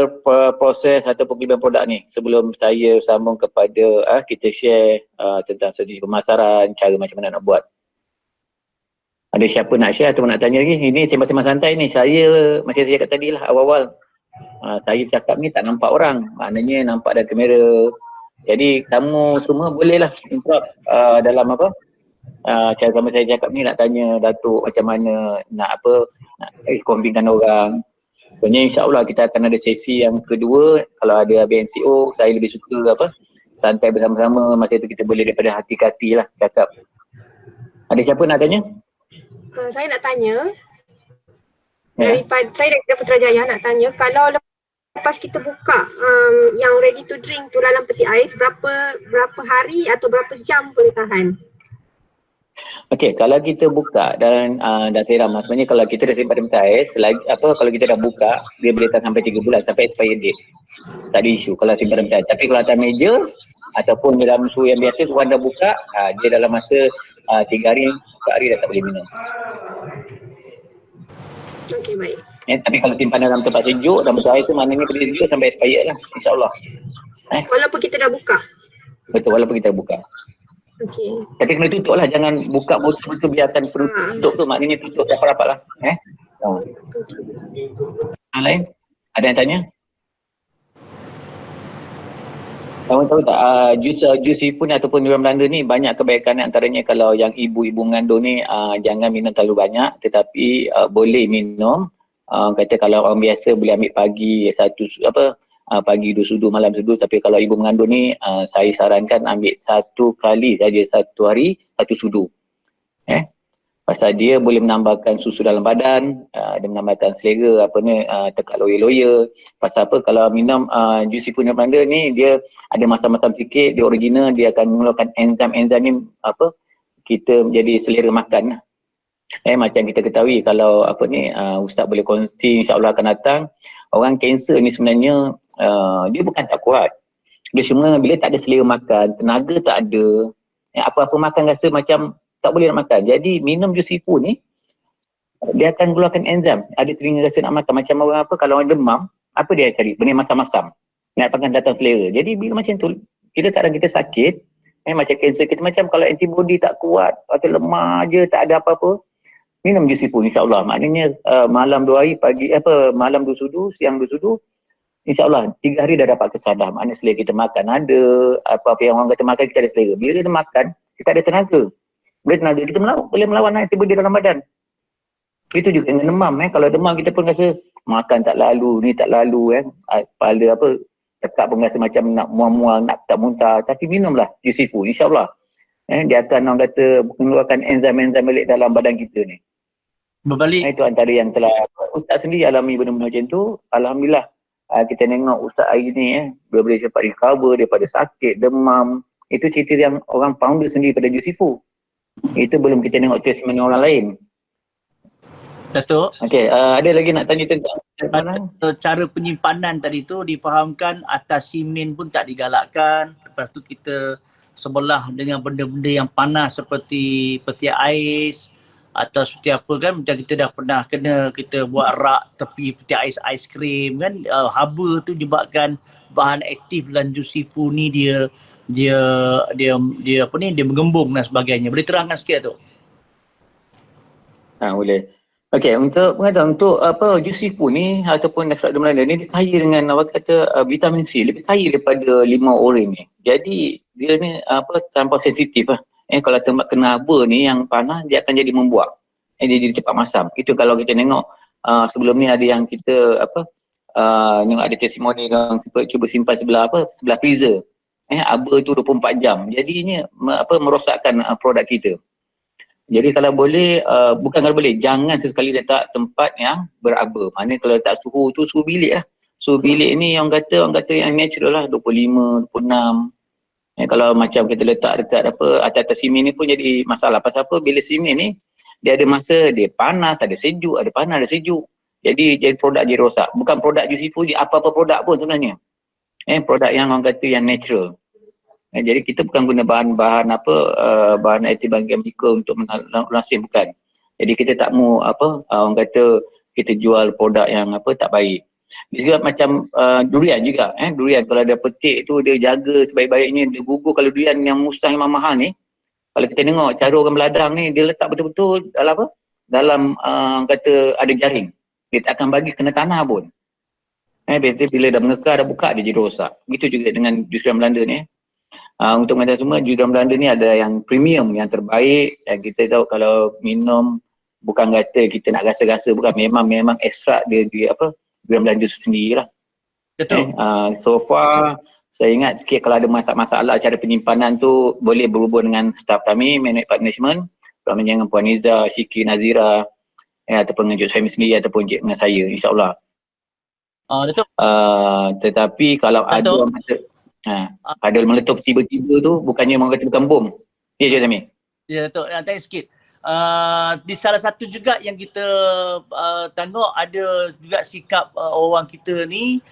proses atau pengibaran produk ni sebelum saya sambung kepada kita share tentang strategi pemasaran, cara macam mana nak buat. Ada siapa nak share atau nak tanya lagi? Ini sembang-sembang santai ni. Saya macam saya cakap tadi lah awal-awal, saya cakap ni tak nampak orang, maknanya nampak dalam kamera. Jadi kamu semua bolehlah interrupt dalam cara sama saya cakap ni, nak tanya Datuk macam mana, nak kombinkan orang. Sebenarnya insya-Allah kita akan ada sesi yang kedua. Kalau ada BNCO, saya lebih suka santai bersama-sama. Masa tu kita boleh daripada hati ke hati lah cakap. Ada siapa nak tanya? Saya nak tanya, saya dari Putrajaya nak tanya, kalau lepas kita buka yang ready to drink tu dalam peti ais, berapa hari atau berapa jam boleh tahan? Okey, kalau kita buka dan dah seram, maksudnya kalau kita dah simpan dalam ais, kalau kita dah buka, dia boleh tahan sampai 3 bulan sampai expiry date. Tak ada isu kalau simpan dalam ais. Tapi kalau atas meja ataupun dalam suhu yang biasa, tuan dah buka, dia dalam masa 3 hari, 4 hari dah tak boleh minum. Okey, baik. Tapi kalau simpan dalam tempat sejuk, dalam peti ais tu maknanya boleh sejuk sampai expired lah, insya-Allah. Walaupun kita dah buka? Betul, walaupun kita dah buka. Okey. Tapi kena tutup lah, jangan buka betul-betul, biarkan tutup tu, maknanya tutup rapat-rapat lah. Yang lain? Ada yang tanya? Kamu tahu tak, Jusifu ni ataupun mineral Belanda ni banyak kebaikan, antaranya kalau yang ibu-ibu mengandung ni jangan minum terlalu banyak, tetapi boleh minum. Kata kalau orang biasa boleh ambil pagi pagi 2 sudu, malam sudu, tapi kalau ibu mengandung ni saya sarankan ambil 1 kali saja, 1 hari 1 sudu. Pasal dia boleh menambahkan susu dalam badan, dia menambahkan selera tekak loya-loya. Pasal kalau minum Jusifu Belanda ni, dia ada masam-masam sikit, dia original, dia akan mengeluarkan enzim-enzim ni kita menjadi selera makan. Macam kita ketahui kalau Ustaz boleh kongsi, insya-Allah akan datang. Orang kanser ni sebenarnya dia bukan tak kuat. Dia semua bila tak ada selera makan, tenaga tak ada, apa-apa makan rasa macam tak boleh nak makan. Jadi minum Jusifu ni, dia akan keluarkan enzim. Ada telinga rasa nak makan. Macam orang kalau orang demam, apa dia cari? Benda masam-masam. Nak makan datang selera. Jadi bila macam tu, kita kadang kita sakit, macam kanser kita, macam kalau antibody tak kuat, atau lemah je, tak ada apa-apa, minum Jusifu, insya-Allah. Maknanya malam 2 hari, malam 2 sudu, siang 2 sudu, insya-Allah 3 hari dah dapat kesadah. Maknanya selera kita makan ada, apa-apa yang orang kata makan, kita ada selera. Bila kita makan, kita ada tenaga. Bila tenaga kita boleh melawan antibody dalam badan. Itu juga dengan demam. Kalau demam kita pun rasa makan tak lalu, ni tak lalu, kepala tekak pun rasa macam nak mual-mual, nak tak muntah. Tapi minumlah Jusifu, insya-Allah. Dia akan orang kata mengeluarkan enzim-enzim balik dalam badan kita ni. Berbalik. Itu antara yang telah Ustaz sendiri alami benda-benda macam tu. Alhamdulillah kita tengok Ustaz hari ni dia boleh cepat recover daripada sakit, demam. Itu cerita yang orang founder sendiri pada Jusifu. Itu belum kita tengok testimoni orang lain. Datuk. Okey, ada lagi nak tanya tentang cara penyimpanan tadi tu difahamkan atas simen pun tak digalakkan. Lepas tu kita sebelah dengan benda-benda yang panas seperti peti ais atau seperti apa kan, macam kita dah pernah kena kita buat rak tepi peti ais aiskrim kan, haba tu menyebabkan bahan aktif dalam jus seafood ni dia apa ni, dia menggembung dan sebagainya. Boleh terangkan sikit tu? Boleh. Okey, untuk jus seafood ni ataupun nasi lemak Melanda ni dia kaya dengan vitamin C, lebih kaya daripada limau oren ni. Jadi dia ni tanpa sensitif lah. Kalau tempat kena haba ni yang panas, dia akan jadi membuak. Dia jadi cepat masam. Itu kalau kita tengok sebelum ni ada yang kita tengok ada testimoni yang cuba simpan sebelah freezer. Haba tu 24 jam. Jadinya merosakkan produk kita. Jadi kalau boleh, bukan kalau boleh, jangan sesekali letak tempat yang beraba. Maknanya kalau letak suhu tu, suhu bilik lah. Suhu bilik ni orang kata yang natural lah, 25, 26. Kalau macam kita letak dekat atas simen ni pun jadi masalah. Pasal apa? Bila simen ni, dia ada masa dia panas, ada sejuk, ada panas, ada sejuk. Jadi produk jadi rosak. Bukan produk jus seafood, apa-apa produk pun sebenarnya. Produk yang orang kata yang natural. Jadi kita bukan guna bahan antibiotik chemical untuk menasim, bukan. Jadi kita tak mau orang kata kita jual produk yang tak baik. Juga macam durian juga, durian kalau ada petik tu dia jaga sebaik-baiknya, dia gugur. Kalau durian yang musang yang mahal ni, kalau kita tengok cara orang beladang ni, dia letak betul-betul dalam kata ada jaring. Dia tak akan bagi kena tanah pun. Bila dah mengekar, dah buka, dia jadi rosak. Begitu juga dengan jus durian Melanda ni. Untuk mengenai semua, jus durian Melanda ni ada yang premium, yang terbaik. Dan kita tahu kalau minum, bukan kata kita nak rasa-rasa, bukan, memang ekstrak dia durian Melanda sendiri lah. Betul. So far, saya ingat sikit kalau ada masalah cara penyimpanan tu, boleh berhubung dengan staff kami, management, bersama dengan Puan Niza, Syiki, Nazira, ataupun dengan Encik Suhaimi sendiri, ataupun dengan saya, insyaAllah. Betul. Tetapi kalau ada ada meletup tiba-tiba tu, bukannya orang kata bukan bom. Ya, Encik Suhaimi. Ya, Datuk. Tanya sikit. Di salah satu juga yang kita tengok ada juga sikap orang kita ni,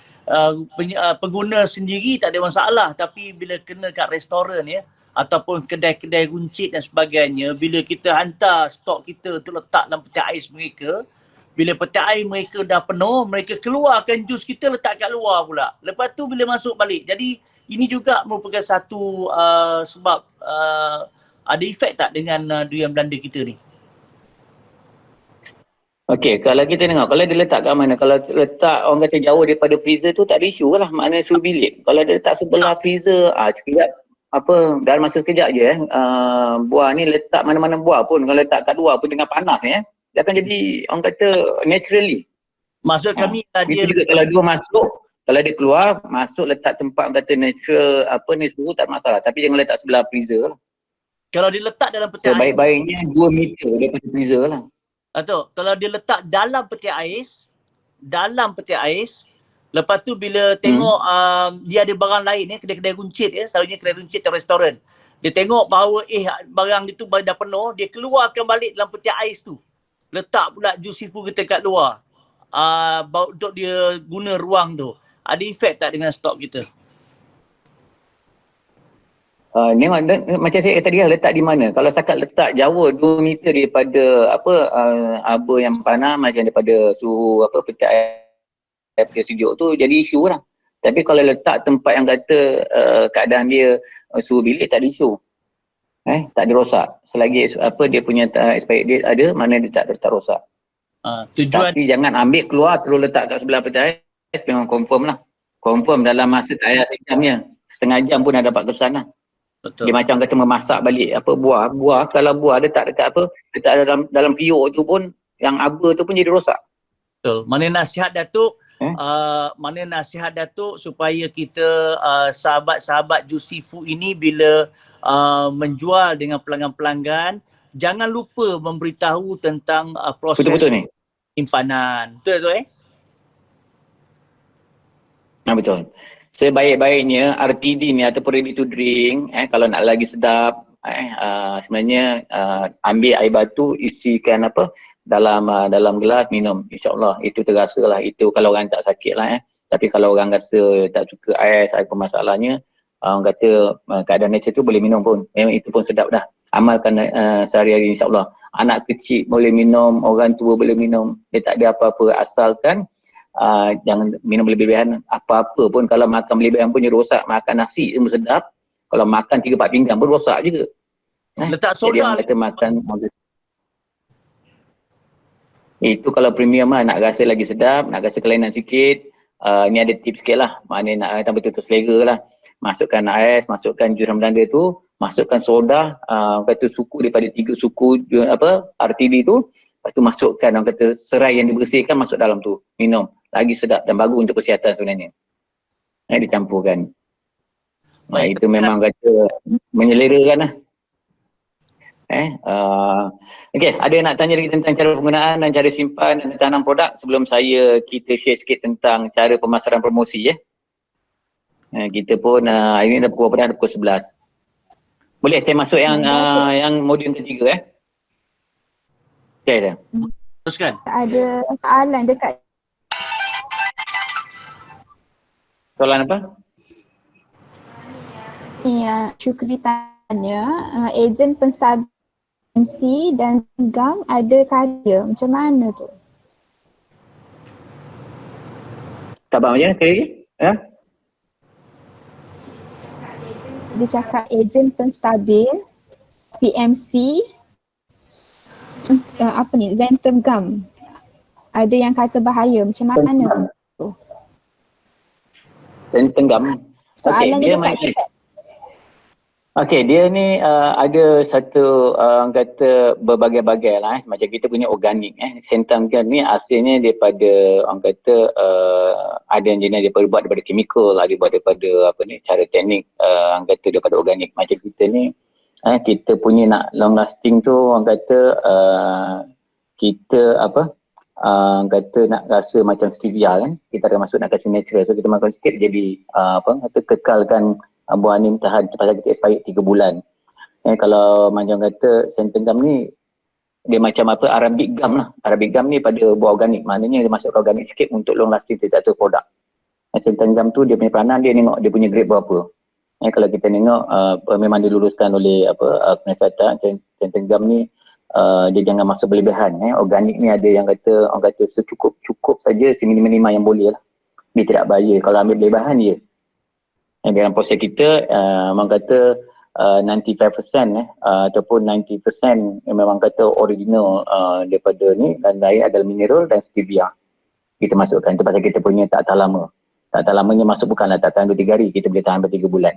pengguna sendiri tak ada masalah, tapi bila kena kat restoran ataupun kedai-kedai runcit dan sebagainya, bila kita hantar stok kita tu letak dalam peti ais mereka, bila peti ais mereka dah penuh, mereka keluarkan jus kita letak kat luar pula. Lepas tu bila masuk balik. Jadi ini juga merupakan satu sebab ada efek tak dengan durian Belanda kita ni? Okey, kalau kita tengok, kalau dia letak kat mana, kalau letak orang kata jauh daripada freezer tu tak ada isu lah, maknanya suhu bilik. Kalau dia letak sebelah freezer, sekejap, dalam masa sekejap je buah ni letak mana-mana buah pun, kalau letak kat luar pun dengan panas ni dia akan jadi orang kata naturally. Maksud kami dia juga kalau dia masuk, kalau dia keluar, masuk letak tempat kata natural suhu tak masalah, tapi jangan letak sebelah freezer lah. Kalau dia letak dalam peti ais, sebaik-baiknya 2 meter daripada freezer lah. Datuk, kalau dia letak dalam peti ais, lepas tu bila tengok dia ada barang lain kedai-kedai runcit selalunya kedai runcit atau restoran. Dia tengok bahawa barang itu dah penuh, dia keluarkan balik dalam peti ais tu. Letak pula jus seafood kita kat luar. Untuk dia guna ruang tu. Ada efek tak dengan stok kita? Macam saya tadi letak di mana? Kalau setakat letak jauh 2 meter daripada haba yang panas, macam daripada suhu peti ais sejuk tu, jadi isu lah. Tapi kalau letak tempat yang kata keadaan dia suhu bilik, tak ada isu. Tak ada rosak. Selagi dia punya expiry date ada, mana dia tak rosak. Tapi jangan ambil keluar terus letak kat sebelah peti ais, memang confirm lah. Confirm dalam masa tak ada sejamnya. Setengah jam pun dah dapat kesan lah. Betul. Dia macam kata memasak balik buah. Kalau buah dia tak dekat letak dalam periuk tu pun, yang aba tu pun jadi rosak. Betul. Mana nasihat Datuk supaya kita sahabat-sahabat jus seafood ini bila menjual dengan pelanggan-pelanggan, jangan lupa memberitahu tentang proses simpanan. Betul? Betul. Sebaik-baiknya RTD ni ataupun ready to drink, kalau nak lagi sedap, sebenarnya ambil air batu, isikan dalam gelas, minum, insyaAllah itu terasa lah. Itu kalau orang tak sakit lah. Tapi kalau orang rasa tak suka ais, apa masalahnya, orang kata keadaan macam tu boleh minum pun, memang itu pun sedap dah. Amalkan sehari-hari, insyaAllah. Anak kecil boleh minum, orang tua boleh minum, dia tak ada apa-apa, asalkan jangan minum berlebihan. Apa-apa pun, kalau makan berlebihan pun dia rosak. Makan nasi semua sedap, kalau makan 3-4 pinggan pun rosak juga. Letak Jadi soda orang kata makan itu kalau premium lah, nak rasa lagi sedap, nak rasa kelainan sikit, ni ada tips sikit lah, maknanya nak betul-betul selera lah. Masukkan ais, masukkan jus Ramadan tu, masukkan soda, kata suku daripada 3 suku RTD tu, lepas tu masukkan orang kata serai yang dibersihkan masuk dalam tu, minum, lagi sedap dan bagus untuk kesihatan sebenarnya. Dicampurkan. Itu memang kata menyelerakan lah. Okey, ada nak tanya lagi tentang cara penggunaan dan cara simpan dan tanam produk sebelum kita share sikit tentang cara pemasaran promosi ya. Kita pun hari ni dah pukul berapa dah? Pukul 11. Boleh saya masuk yang modul ketiga Okey dah. Teruskan. Ada soalan dekat. Soalan apa? Ya, Syukri tanya, ejen penstabil MC dan gam ada karya, macam mana tu? Tak faham macam mana? Dia cakap ejen penstabil, TMC, Zentum gam. Ada yang kata bahaya, macam mana tu? Zentum gam. Soalan dia dekat kita. Okey, dia ni ada satu orang kata berbagai-bagai lah macam kita punya organik Zentum gum ni asalnya daripada orang kata ada yang jenis dia buat daripada chemical, ada buat daripada cara teknik orang kata daripada organik. Macam kita ni kita punya nak long lasting tu orang kata kita orang kata nak rasa macam stevia kan, kita ada masuk nak kasi natural, so kita makan sikit jadi kekalkan buah ni tahan pasal kita expired 3 bulan. Kalau macam kata Zentum gum ni dia macam Arabic gum lah. Arabic gum ni pada buah organik, maknanya dia masuk ke organik sikit untuk long lasting satu produk. Zentum gum tu dia punya peranan, dia tengok dia punya grade berapa. Kalau kita tengok memang diluluskan oleh penasihat Zentum gum ni dia jangan masuk berlebihan. Organik ni ada yang kata orang kata secukup saja, seminima yang boleh lah. Dia tidak bahaya. Kalau ambil berlebihan dia dalam proses kita orang kata 95% ataupun 90% memang kata original daripada ni, dan lain adalah mineral dan stevia kita masukkan. Itu pasal kita punya tak tahan lama. Tak tahan lamanya masuk bukanlah tak tahan 2-3 hari, kita boleh tahan sampai 3 bulan.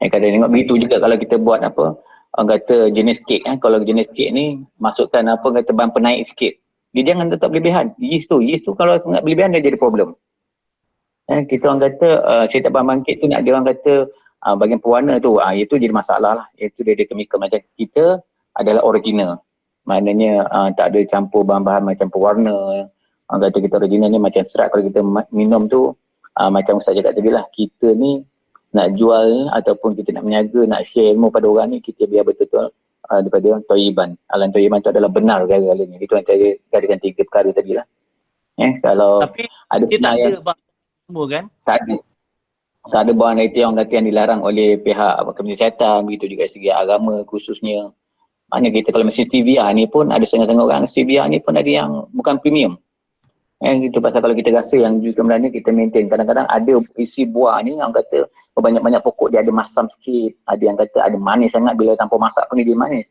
Kalau tengok begitu juga kalau kita buat orang kata jenis kek. Kalau jenis kek ni masukkan kata bahan penaik sikit, dia jangan tetap berlebihan. Yeast tu kalau sangat berlebihan dia jadi problem. Kita orang kata saya tak faham bangkit tu nak dia orang kata bahagian pewarna tu itu jadi masalah lah. Itu dia ada chemical. Macam kita adalah original, maknanya tak ada campur bahan-bahan macam pewarna. Orang kata kita original ni macam serat. Kalau kita minum tu macam Ustaz cakap tadi lah, kita ni nak jual ataupun kita nak meniaga, nak share ilmu pada orang ni, kita biar betul-betul daripada Toyiban. Alam Toyiban tu adalah benar segala-galanya. Itu antara katakan 3 perkara tadi lah. Kalau tapi ada dia tak ada semua kan? Tak ada bahan itu yang kata yang dilarang oleh pihak Kementerian Kesihatan, begitu juga segi agama khususnya. Maknanya kita kalau mesin stevia ni pun ada setengah-setengah orang stevia ni pun ada yang bukan premium. Itu pasal kalau kita rasa yang jus sebenarnya kita maintain, kadang-kadang ada isi buah ni yang kata banyak-banyak pokok dia ada masam sikit, ada yang kata ada manis sangat, bila tanpa masak pun dia manis.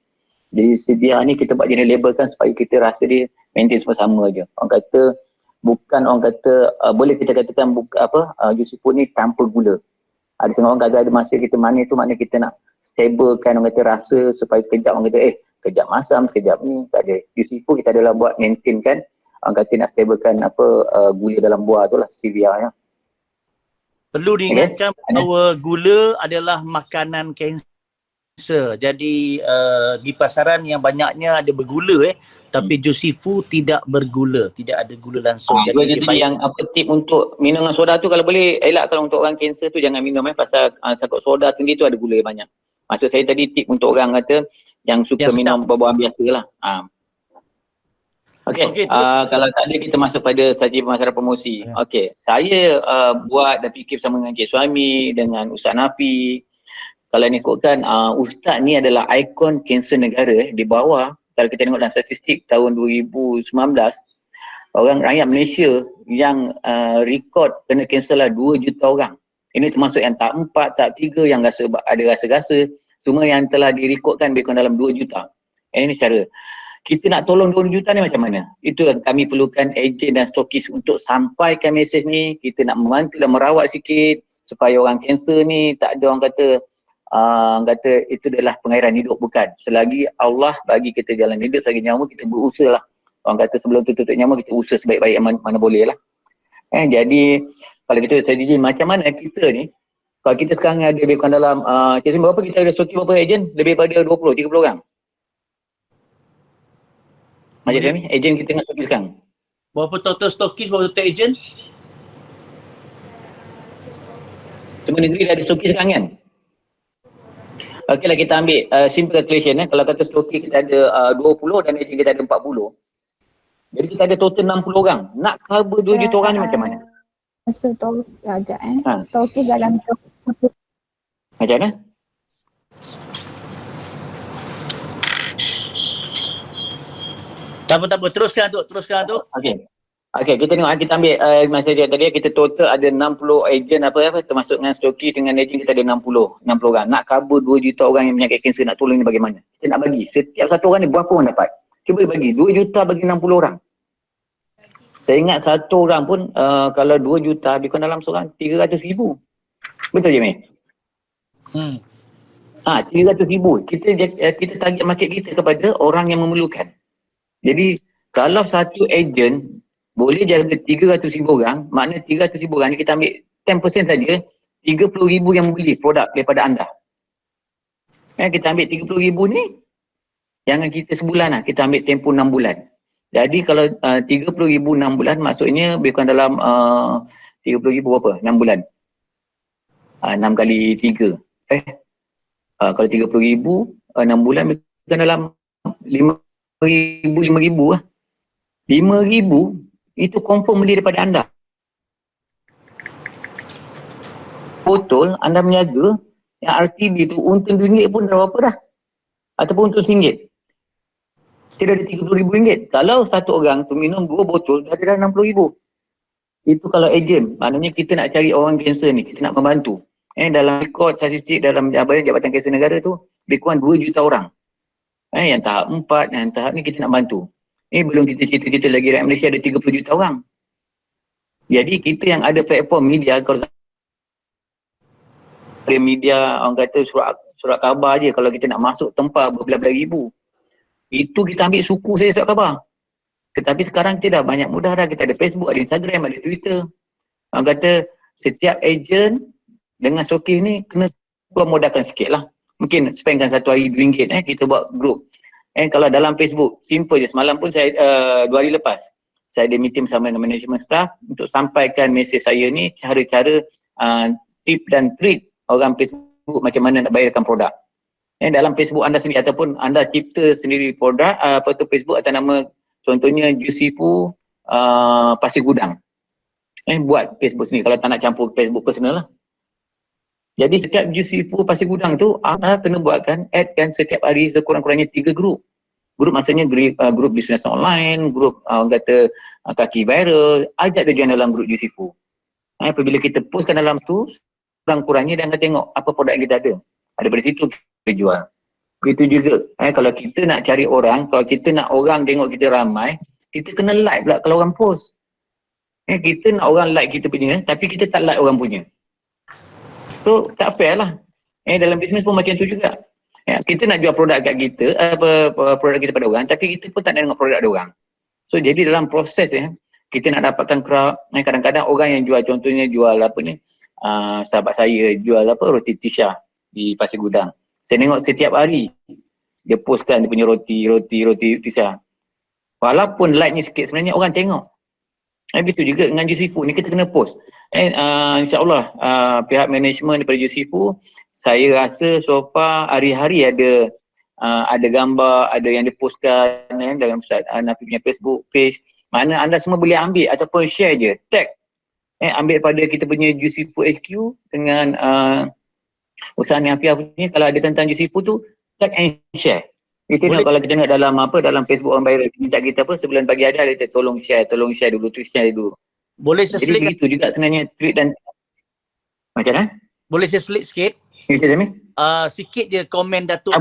Jadi stevia ni kita buat jenis labelkan supaya kita rasa dia maintain semua sama je. Orang kata bukan orang kata boleh kita katakan jus siput ni tanpa gula. Ada setengah orang kata ada masa kita manis tu, maknanya kita nak stablekan orang kata rasa supaya sekejap orang kata kejap masam, sekejap ni. Tak ada. Jus siput kita adalah buat maintain kan, orang kata nak stablekan gula dalam buah tu lah, stevia ya. Perlu diingatkan bahawa gula adalah makanan kanser. Jadi di pasaran yang banyaknya ada bergula tapi jus siput tidak bergula, tidak ada gula langsung. Jadi yang tip untuk minum dengan soda tu kalau boleh elak, kalau untuk orang kanser tu jangan minum pasal takut soda sendiri tu ada gula banyak. Maksud saya tadi tip untuk orang kata yang suka minum buah-buahan biasa lah. Okey, kalau tak ada kita masuk pada saja pemasaran promosi. Okey, saya buat dan fikir bersama dengan Cik Suhaimi, dengan Ustaz Nafi. Kalau ni ikutkan, Ustaz ni adalah ikon kanser negara. Di bawah, kalau kita tengok dalam statistik tahun 2019, orang rakyat Malaysia yang rekod kena kanser lah 2 juta orang. Ini termasuk yang tak 4, tak 3, yang ada rasa-rasa. Semua yang telah direkodkan lebih kurang dalam 2 juta. Ini cara. Kita nak tolong 2 juta ni macam mana? Itu yang kami perlukan ejen dan stokis untuk sampaikan mesej ni. Kita nak membantu dan merawat sikit supaya orang kanser ni tak ada orang kata itu adalah pengairan hidup. Bukan. Selagi Allah bagi kita jalan hidup, selagi nyawa kita berusaha lah. Orang kata sebelum tutup nyawa kita usaha sebaik-baik mana boleh lah. Jadi kalau kita strategi macam mana kita ni, kalau kita sekarang ada lebih kurang dalam berapa kita ada stokis berapa ejen? Lebih pada 20, 30 orang. Macam kami, ejen kita tengah stokis sekarang. Berapa total stokis, berapa total ejen? Semua negeri dah ada stokis sekarang kan? Okeylah kita ambil simple calculation. Kalau kata stokis kita ada 20 dan ejen kita ada 40. Jadi kita ada total 60 orang. Nak cover 2 juta orang ni macam mana? Stokis dalam 10. Macam mana? Tak apa. Teruskan tu. Okey, kita tengok kita ambil masa tadi kita total ada 60 ejen apa termasuk dengan stokis dengan ejen kita ada 60 orang. Nak cover 2 juta orang yang penyakit kanser, nak tolong ni bagaimana? Kita nak bagi setiap satu orang ni berapa orang dapat? Cuba bagi 2 juta bagi 60 orang. Saya ingat satu orang pun kalau 2 juta lebih kurang dalam seorang 300,000. Betul je, Mei? 300,000. Kita target market kita kepada orang yang memerlukan. Jadi kalau satu ejen boleh jaga 300,000 orang, maknanya 300,000 orang ni kita ambil 10% saja, 30,000 yang membeli produk daripada anda. Kita ambil 30,000 ni, jangan kita sebulan lah, kita ambil tempoh 6 bulan. Jadi kalau 30,000 6 bulan, maksudnya lebih kurang dalam 30,000 berapa? 6 bulan. 6 kali 3. Kalau 30,000, 6 bulan lebih kurang dalam 5,000 lah. 5,000 itu confirm beli daripada anda. Botol anda berniaga yang RTB tu untung RM2 pun dah berapa dah? Ataupun untung RM1. Tidak ada RM30,000. Kalau satu orang tu minum 2 botol dah ada RM60,000. Itu kalau ejen. Maknanya kita nak cari orang kanser ni, kita nak membantu. Dalam rekod statistik dalam Jabatan Kanser Negara tu lebih kurang 2 juta orang. Yang tahap 4, yang tahap ni kita nak bantu. Belum kita cerita-cerita lagi rakyat Malaysia ada 30 juta orang. Jadi kita yang ada platform media, kalau media orang kata surat khabar je, kalau kita nak masuk tempat berbelas-belas ribu, itu kita ambil suku saja surat khabar. Tetapi sekarang kita dah banyak mudah dah, kita ada Facebook, ada Instagram, ada Twitter. Orang kata setiap ejen dengan stokis ni kena modalkan sikit lah. Mungkin spendkan satu hari RM2, kita buat group. Kalau dalam Facebook, simple je. Semalam pun saya, 2 hari lepas, saya ada meeting bersama dengan management staff untuk sampaikan mesej saya ni, cara-cara tip dan trik orang Facebook macam mana nak bayarkan produk. Dalam Facebook anda sendiri ataupun anda cipta sendiri produk, Facebook atas nama contohnya Jusifu Pasir Gudang. Buat Facebook sendiri kalau tak nak campur Facebook personal lah. Jadi setiap Jusifu Pasir Gudang tu anda kena buatkan, add kan setiap hari sekurang-kurangnya 3 grup. Grup maksudnya grup bisnes online, grup orang kata kaki viral, ajak dia join dalam grup Jusifu. Apabila kita postkan dalam tu, kurang-kurangnya dia akan tengok apa produk yang kita ada. Daripada situ kita jual. Begitu juga kalau kita nak cari orang, kalau kita nak orang tengok kita ramai, kita kena like pula kalau orang post. Kita nak orang like kita punya, tapi kita tak like orang punya. So tak fair lah. Dalam bisnes pun macam tu juga. Kita nak jual produk kat kita, produk kita pada orang, tapi kita pun tak nak tengok produk ada orang. So jadi dalam proses kita nak dapatkan crowd. Kadang-kadang orang yang jual, contohnya jual apa ni, sahabat saya jual roti Tisha di Pasir Gudang. Saya tengok setiap hari dia postkan dia punya roti Tisha. Walaupun like-nya sikit, sebenarnya orang tengok. Begitu juga dengan Jusifu ni, kita kena post. InsyaAllah pihak management daripada Jusifu, saya rasa so far hari-hari ada gambar, ada yang dipostkan dalam Ustaz Nafi punya Facebook page, mana anda semua boleh ambil ataupun share je, tag. Ambil pada kita punya Juicy Food HQ dengan Ustaz Nafi punya, kalau ada tentang Juicy Food tu, tag and share. Kita nak kalau kita nak dalam Facebook orang viral, minta kita apa sebelum pagi ada kita tolong share dulu, share dulu. Boleh saya Jadi selitkan? begitu juga sebenarnya trik dan macam mana? Boleh saya selit sikit? Sikit je komen Datuk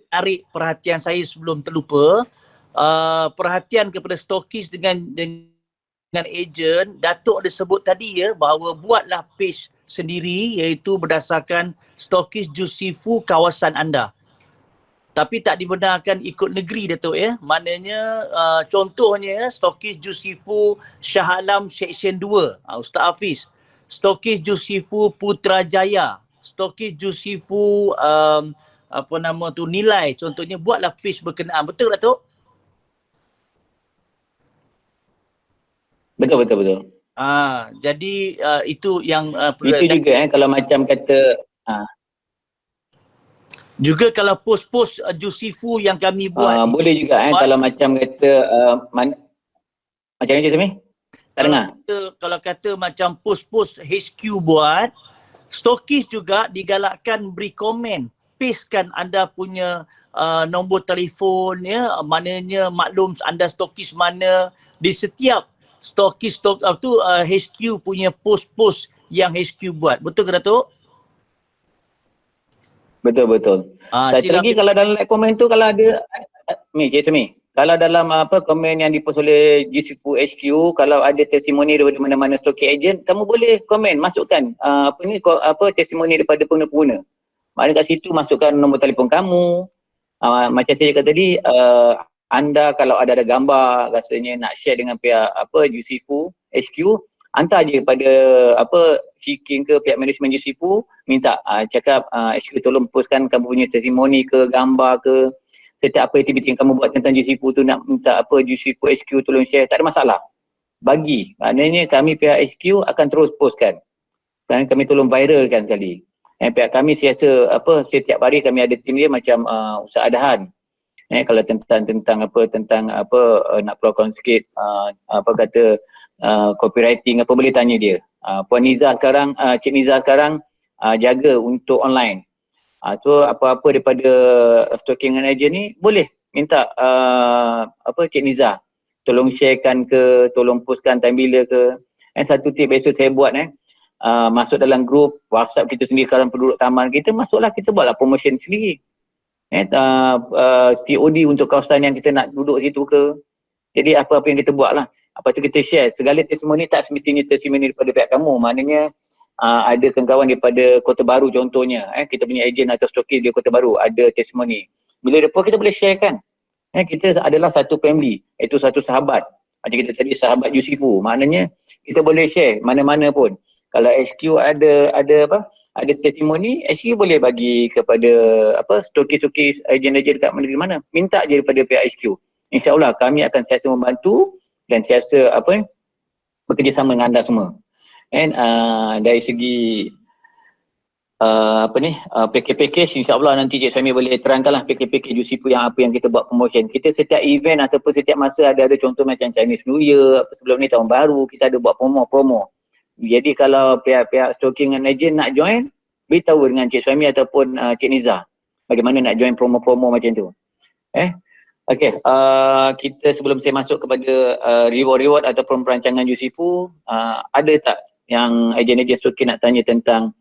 tarik perhatian saya sebelum terlupa. Perhatian kepada stokis dengan ejen. Datuk ada sebut tadi ya bahawa buatlah page sendiri iaitu berdasarkan stokis Juicy Food kawasan anda. Tapi tak dibenarkan ikut negeri Datuk ya. Maknanya contohnya stokis Juicy Food Shah Alam Section 2, Ustaz Hafiz. Stokis Juicy Food Putrajaya, stokis Juicy Food Nilai, contohnya buatlah page berkenaan. Betul Datuk? Betul. Jadi itu yang itu juga kalau macam kata juga kalau post-post Juicy Food yang kami buat boleh juga kalau macam kata macam mana Cik Sami? Tak dengar? Kalau kata macam post-post HQ buat, stokis juga digalakkan beri komen, pastekan anda punya nombor telefon ya, maknanya maklum anda stokis mana di setiap HQ punya post-post yang HQ buat. Betul ke Datuk? Betul. Satu lagi kalau dalam komen tu kalau ada Cik Sami, kalau dalam komen yang dipost oleh Juicy Food HQ, kalau ada testimoni daripada mana-mana stocking agent, kamu boleh komen, masukkan testimoni daripada pengguna-pengguna. Maknanya kat situ masukkan nombor telefon kamu. Macam saya cakap tadi, anda kalau ada gambar rasanya nak share dengan pihak Juicy Food HQ, hantar je pada Shiking ke pihak management Juicy Food, minta cakap HQ tolong postkan kamu punya testimoni ke, gambar ke, setiap apa aktiviti yang kamu buat tentang Juicy Food tu nak minta Juicy Food HQ tolong share, tak ada masalah. Bagi. Maknanya kami pihak HQ akan terus postkan. Dan kami tolong viralkan sekali. Pihak kami setiap hari kami ada tim dia macam Ustaz Adahan. Kalau tentang nak keluarkan sikit copywriting boleh tanya dia. Puan Niza sekarang, Cik Niza sekarang jaga untuk online. So apa-apa daripada stocking agent ni boleh minta Cik Niza tolong sharekan ke, tolong postkan time bila ke. Satu tip biasa saya buat masuk dalam grup WhatsApp kita sendiri sekarang penduduk taman kita, masuklah kita buatlah promotion sendiri. COD untuk kawasan yang kita nak duduk situ ke. Jadi apa-apa yang kita buat lah. Apa tu kita share. Segala testimoni tak semestinya testimoni daripada pihak kamu. Maknanya ada kawan daripada Kota Baru contohnya, kita punya ejen atau stokis di Kota Baru ada testimoni. Bila depa kita boleh share kan. Kita adalah satu family, iaitu satu sahabat. Macam kita tadi sahabat Juicy Food. Maknanya kita boleh share mana-mana pun. Kalau HQ ada testimoni, HQ boleh bagi kepada stokis-stokis ejen-ejen dekat mana-mana. Minta je daripada pihak HQ. InsyaAllah kami akan sentiasa membantu dan sentiasa bekerjasama dengan anda semua. Dari segi package insyaAllah nanti Cik Sami boleh terangkanlah package Juicy Food yang apa yang kita buat promotion. Kita setiap event ataupun setiap masa ada contoh macam Chinese New Year, sebelum ni tahun baru kita ada buat promo. Jadi kalau pihak-pihak stocking and agent nak join, beritahu dengan Cik Sami ataupun Cik Niza bagaimana nak join promo-promo macam tu. Kita sebelum saya masuk kepada reward ataupun perancangan Juicy Food, ada tak yang ejen-ejen stocking nak tanya tentang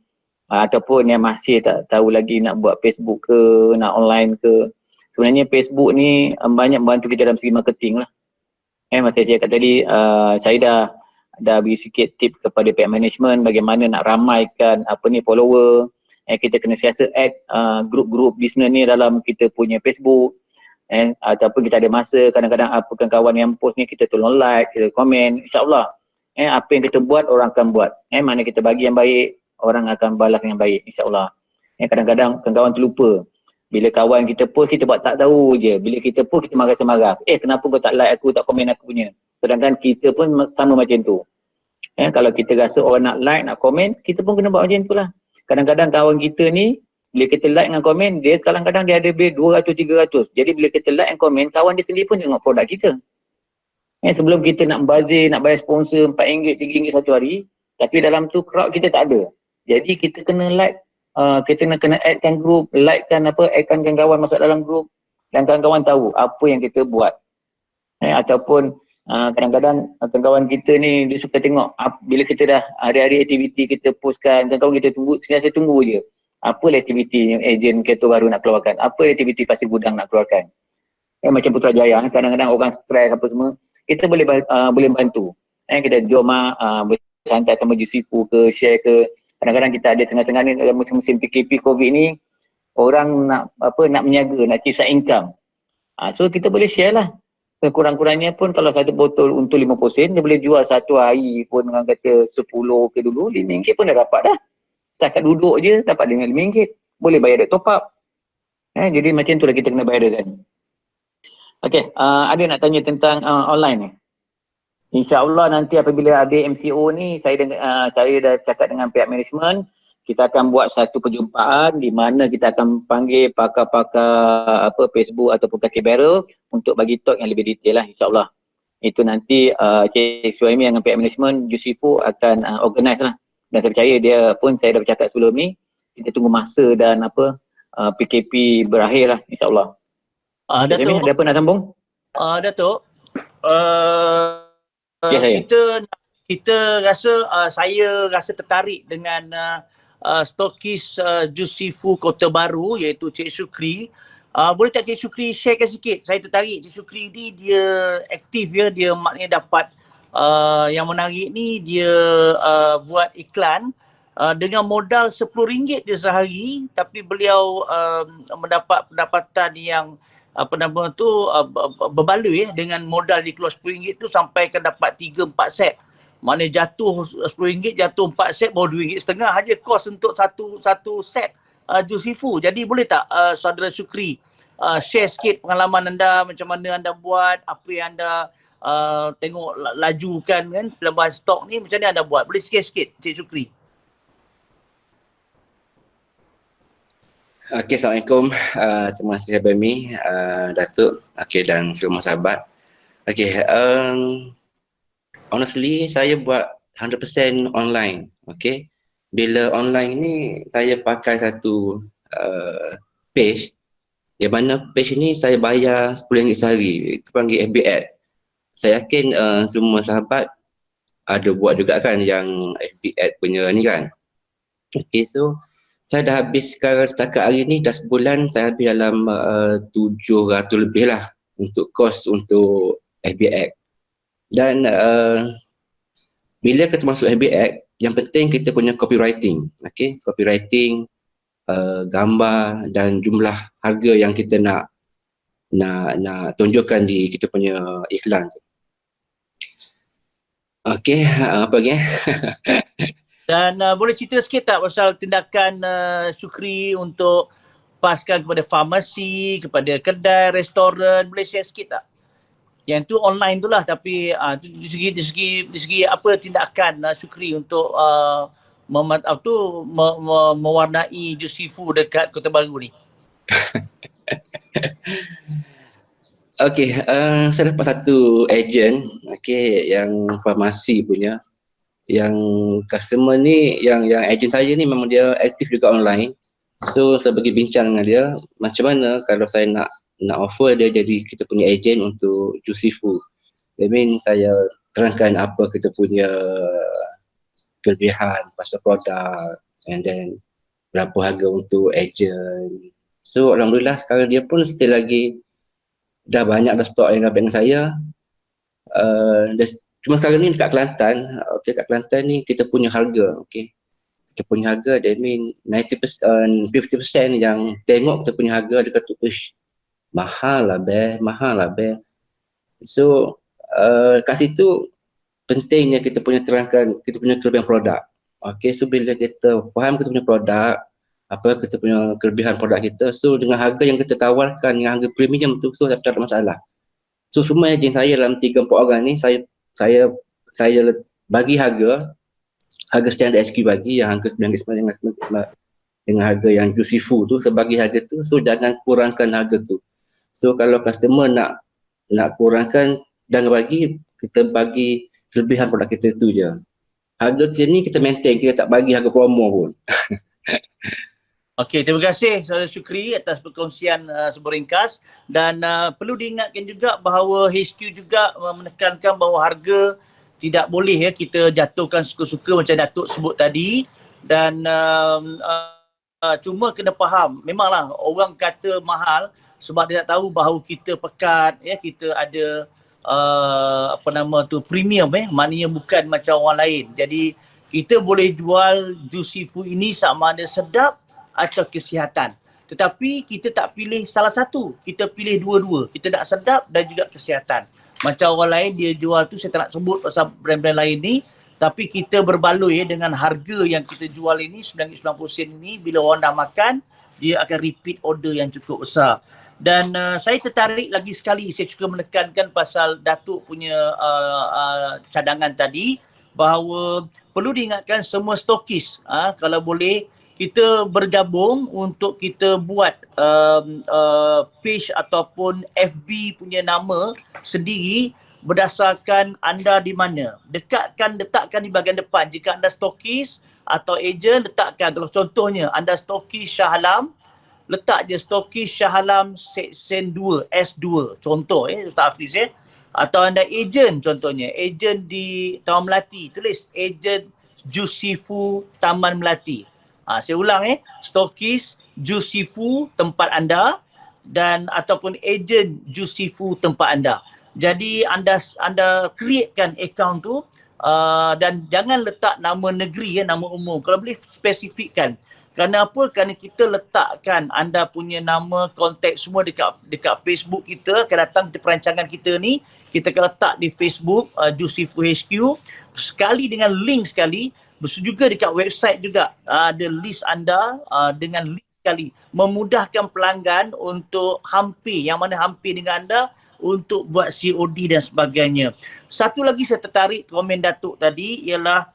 ataupun yang masih tak tahu lagi nak buat Facebook ke, nak online ke. Sebenarnya Facebook ni banyak membantu kita dalam segi marketing lah. Masa saya cakap tadi, saya dah beri sikit tip kepada pihak management bagaimana nak ramaikan follower. Kita kena siasat add grup-grup business ni dalam kita punya Facebook. Ataupun kita ada masa kadang-kadang kawan yang post ni kita tolong like, kita komen, insyaAllah apa yang kita buat orang akan buat. Mana kita bagi yang baik, orang akan balas yang baik, insyaAllah. Kadang-kadang kawan terlupa. Bila kawan kita post, kita buat tak tahu je. Bila kita post, kita marah-marah. Kenapa kau tak like aku, tak komen aku punya. Sedangkan kita pun sama macam tu. Kalau kita rasa orang nak like, nak komen, kita pun kena buat macam tu lah. Kadang-kadang kawan kita ni bila kita like dengan komen, dia kadang-kadang dia ada bil 200-300. Jadi bila kita like dan komen, kawan dia sendiri pun tengok produk kita. Sebelum kita nak membazir, nak bayar sponsor RM4, RM3 satu hari, tapi dalam tu crowd kita tak ada. Jadi kita kena like, kita kena add-kan group, like-kan add-kan kawan masuk dalam group dan kawan-kawan tahu apa yang kita buat. Ataupun kadang-kadang kawan kita ni dia suka tengok bila kita dah hari-hari aktiviti kita postkan, kawan-kawan kita sentiasa tunggu je. Apa aktiviti yang ejen kereta baru nak keluarkan, apa aktiviti pasti gudang nak keluarkan. Macam Putrajaya, kadang-kadang orang stres apa semua, kita boleh bantu. Kita jom bersantai sama Jusifu ke, share ke. Kadang-kadang kita ada tengah-tengah ni dalam musim PKP COVID ni, orang nak menyaga, nak kisah income. So kita boleh share lah. Kurang-kurangnya pun kalau satu botol untuk 50 sen, dia boleh jual satu hari pun dengan kata 10 ke dulu, RM5 pun dah dapat dah. Setakat duduk je dapat dengan RM5. Boleh bayar duit top up. Jadi macam tu lah kita kena bayar kan. Okey, ada nak tanya tentang online ni? InsyaAllah nanti apabila ada MCO ni, saya dah cakap dengan pihak management, kita akan buat satu perjumpaan di mana kita akan panggil pakar-pakar Facebook ataupun Kaki Barrel untuk bagi talk yang lebih detail lah insyaAllah. Itu nanti Cik Suhaimi dengan pihak management, Jusifu akan organize lah. Dan saya percaya dia pun, saya dah bercakap sebelum ni, kita tunggu masa dan PKP berakhir lah insyaAllah. Datuk, ada apa nak sambung? Datuk, kita rasa, saya rasa tertarik dengan stokis Jusifu Kota Baru iaitu Cik Syukri. Boleh tak Cik Syukri sharekan sikit? Saya tertarik. Cik Syukri ni dia aktif ya, dia maknanya dapat yang menarik ni dia buat iklan dengan modal RM10 dia sehari, tapi beliau mendapat pendapatan yang berbaloi dengan modal dia keluar RM10 tu sampai ke dapat 3-4 set. Maknanya jatuh RM10, jatuh 4 set, baru RM2.5 aja kos untuk satu set Jusifu. Jadi boleh tak saudara Syukri share sikit pengalaman anda, macam mana anda buat, apa yang anda tengok lajukan kan pelbahan stok ni, macam mana anda buat? Boleh sikit-sikit Cik Syukri? Okey, Assalamualaikum. Terima kasih Abami, Datuk, dan semua sahabat. Okey, honestly saya buat 100% online. Okey. Bila online ni saya pakai satu page, yang mana page ni saya bayar RM10 sehari. Itu panggil FB Ad. Saya yakin semua sahabat ada buat juga kan yang FB Ad punya ni kan. Okay, so saya dah habis sekarang setakat hari ni, dah sebulan saya habis dalam 700 lebih lah untuk kos untuk FB Ad. Dan bila kita masuk FB Ad, yang penting kita punya copywriting. Okay, copywriting, gambar dan jumlah harga yang kita nak tunjukkan di kita punya iklan. Okey, apa lagi? Dan boleh cerita sikit tak pasal tindakan Syukri untuk paskan kepada farmasi, kepada kedai, restoran, boleh share sikit tak? Yang tu online tu lah, tapi di segi apa tindakan Syukri untuk mewarnai Jusifu dekat Kota Baru ni? Okey, saya dapat satu ejen, yang farmasi punya, yang customer ni, yang ejen saya ni memang dia aktif juga online. So saya pergi bincang dengan dia, macam mana kalau saya nak offer dia jadi kita punya ejen untuk Jusifu. I mean saya terangkan apa kita punya kelebihan pasal produk, and then berapa harga untuk ejen. So alhamdulillah sekarang dia pun still lagi dah banyak dah stok yang dapat dengan saya. Cuma sekarang ni dekat Kelantan, kat Kelantan ni kita punya harga, kita punya harga, that mean 90%, 50% yang tengok kita punya harga dia kata, ish, mahal lah be. So kat situ pentingnya kita punya terangkan kita punya kelebihan produk. So bila kita faham kita punya produk, apa kita punya kelebihan produk kita, so dengan harga yang kita tawarkan, dengan harga premium tu, so tak ada masalah. So semua ejen saya dalam 3-4 orang ni, saya bagi harga standard SQ bagi yang harga RM9.95 dengan harga yang juicy tu sebagi harga tu, so jangan kurangkan harga tu. So kalau customer nak kurangkan, jangan bagi, kita bagi kelebihan produk kita tu je. Harga kita ni kita maintain, kita tak bagi harga promo pun. Okey, terima kasih Saudara Syukri atas perkongsian seberingkas, dan perlu diingatkan juga bahawa HQ juga menekankan bahawa harga tidak boleh kita jatuhkan suka-suka macam Datuk sebut tadi, dan cuma kena faham, memanglah orang kata mahal sebab dia tak tahu bahawa kita pekat, kita ada premium, maknanya bukan macam orang lain. Jadi kita boleh jual juicy food ini sama ada sedap atau kesihatan. Tetapi kita tak pilih salah satu, kita pilih dua-dua. Kita nak sedap dan juga kesihatan. Macam orang lain dia jual tu, saya tak nak sebut pasal brand-brand lain ni, tapi kita berbaloi dengan harga yang kita jual ini RM9.90 ini, bila orang dah makan, dia akan repeat order yang cukup besar. Dan saya tertarik lagi sekali, saya juga menekankan pasal Datuk punya cadangan tadi, bahawa perlu diingatkan semua stokis, kalau boleh kita bergabung untuk kita buat page ataupun FB punya nama sendiri berdasarkan anda di mana. Letakkan di bahagian depan. Jika anda stokis atau ejen, letakkan. Kalau contohnya anda stokis Shah Alam, letak je stokis Shah Alam Sen 2, S2. Contoh Ustaz Hafiz Atau anda ejen contohnya, ejen di Taman Melati, tulis ejen Juicy Food Taman Melati. Saya ulang stokis Juicy Food tempat anda dan ataupun ejen Juicy Food tempat anda. Jadi anda createkan akaun tu dan jangan letak nama negeri nama umum. Kalau boleh spesifikkan. Kerana apa? Kerana kita letakkan anda punya nama, kontak semua dekat Facebook kita, akan datang perancangan kita ni, kita akan letak di Facebook Juicy Food HQ sekali dengan link sekali. Juga dekat website juga ada list anda dengan link sekali, memudahkan pelanggan untuk yang mana hampir dengan anda untuk buat COD dan sebagainya. Satu lagi saya tertarik komen Datuk tadi ialah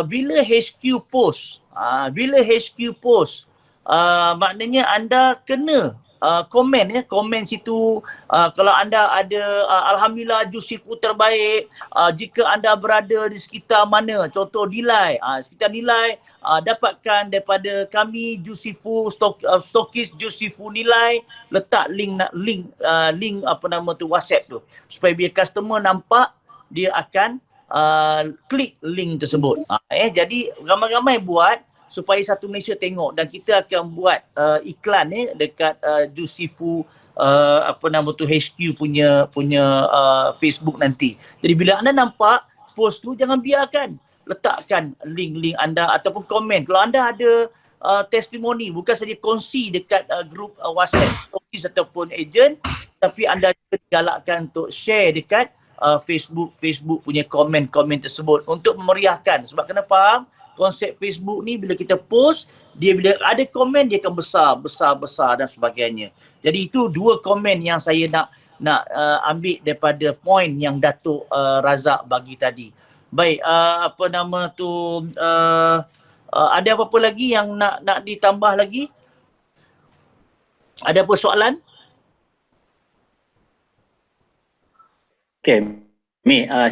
bila HQ post, maknanya anda kena komen situ. Kalau anda ada Alhamdulillah Juicy Food terbaik, jika anda berada di sekitar mana, contoh Nilai, sekitar Nilai, dapatkan daripada kami Juicy Food, stokis Juicy Food Nilai, letak link WhatsApp tu, supaya biar customer nampak, dia akan klik link tersebut. Jadi ramai-ramai buat supaya satu Malaysia tengok, dan kita akan buat iklan dekat Juicy Food HQ punya Facebook nanti. Jadi bila anda nampak post tu, jangan biarkan, letakkan link-link anda ataupun komen. Kalau anda ada testimoni, bukan saja kongsi dekat grup WhatsApp stokis ataupun ejen, tapi anda juga digalakkan untuk share dekat Facebook punya komen-komen tersebut untuk memeriahkan. Sebab kena faham, konsep Facebook ni bila kita post, dia bila ada komen dia akan besar dan sebagainya. Jadi itu dua komen yang saya nak ambil daripada poin yang Datuk Razak bagi tadi. Baik, ada apa-apa lagi yang nak ditambah lagi? Ada apa soalan? Okay,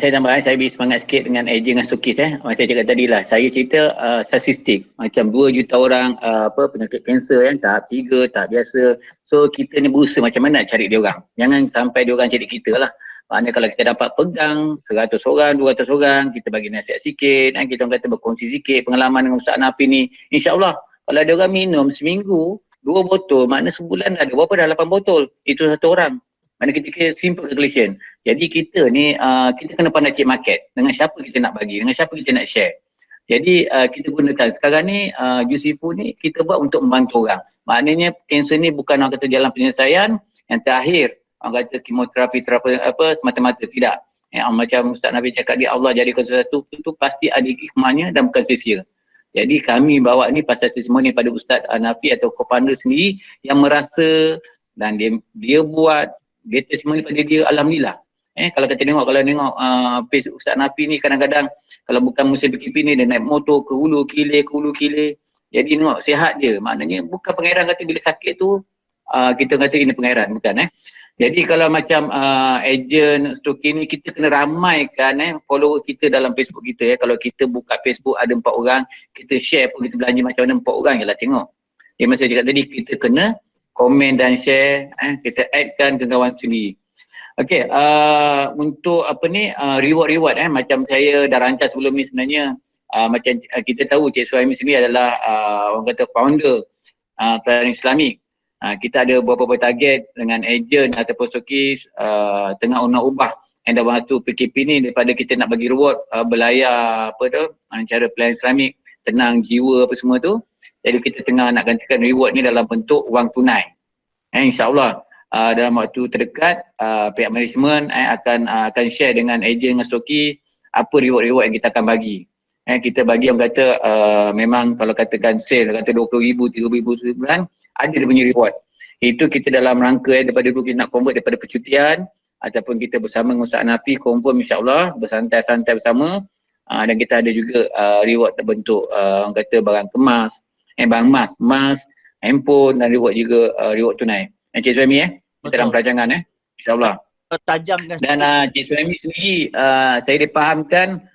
saya tambah, saya beri semangat sikit dengan ejen dengan stokis. Macam saya cakap tadi lah, saya cerita statistik. Macam 2 juta orang penyakit kanser tahap 3, tahap biasa. So kita ni berusaha macam mana nak cari dia orang. Jangan sampai dia orang cari kita lah. Maknanya kalau kita dapat pegang 100 orang, 200 orang, kita bagi nasihat sikit, kita orang kata berkongsi sikit pengalaman dengan Ustaz Nafi ni. InsyaAllah kalau ada orang minum seminggu 2 botol, maknanya sebulan ada berapa dah 8 botol. Itu satu orang. Mana kita simple calculation. Jadi kita ni kita kena pandai check market. Dengan siapa kita nak bagi, dengan siapa kita nak share. Jadi kita gunakan sekarang ni Juicy Food ni kita buat untuk membantu orang. Maknanya kanser ni bukan orang kata jalan penyelesaian yang terakhir. Orang kata kemoterapi semata-mata, tidak. Macam Ustaz Nabi cakap di Allah jadikan sesuatu itu pasti ada hikmahnya dan bukan sia-sia. Jadi kami bawa ni pasal testimoni pada Ustaz Nafi atau co-founder sendiri yang merasa dan dia buat dia testimoni pada dia, Alhamdulillah. Kalau kita tengok page Ustaz Nafi ni kadang-kadang kalau bukan musim PKP ni dia naik motor ke hulu kile Jadi tengok sihat je. Maknanya bukan pengairan kata bila sakit tu kita kata ini pengairan, bukan Jadi kalau macam ejen stoki ni kita kena ramaikan follower kita dalam Facebook kita Kalau kita buka Facebook ada 4 orang, kita share pun kita belanja macam mana 4 orang je lah tengok. Dia masa cakap tadi kita kena komen dan share, kita addkan ke kawan sendiri. Okey, untuk apa ni reward macam saya dah rancang sebelum ni sebenarnya. Macam kita tahu Cik Suhaimi sendiri adalah orang kata founder Pelayanan Islamik. Kita ada beberapa target dengan ejen ataupun stokis tengah nak ubah edaran tu PKP ni daripada kita nak bagi reward belayar cara pelayanan Islamik, tenang jiwa apa semua tu. Jadi kita tengah nak gantikan reward ni dalam bentuk wang tunai. InsyaAllah dalam waktu terdekat pihak management akan share dengan ejen dengan stokis apa reward-reward yang kita akan bagi. Kita bagi orang kata memang kalau katakan sale kata 20,000, 30,000 sebulan ada dia punya reward. Itu kita dalam rangka daripada dulu kita nak convert daripada percutian ataupun kita bersama dengan Ustaz Hanafi confirm insyaAllah bersantai-santai bersama dan kita ada juga reward berbentuk orang kata barang kemas, barang emas, handphone dan reward juga reward tunai. Cik Suhaimi kita dalam perancangan insyaAllah. Tajamkan dan Cik Suhaimi sendiri saya dipahamkan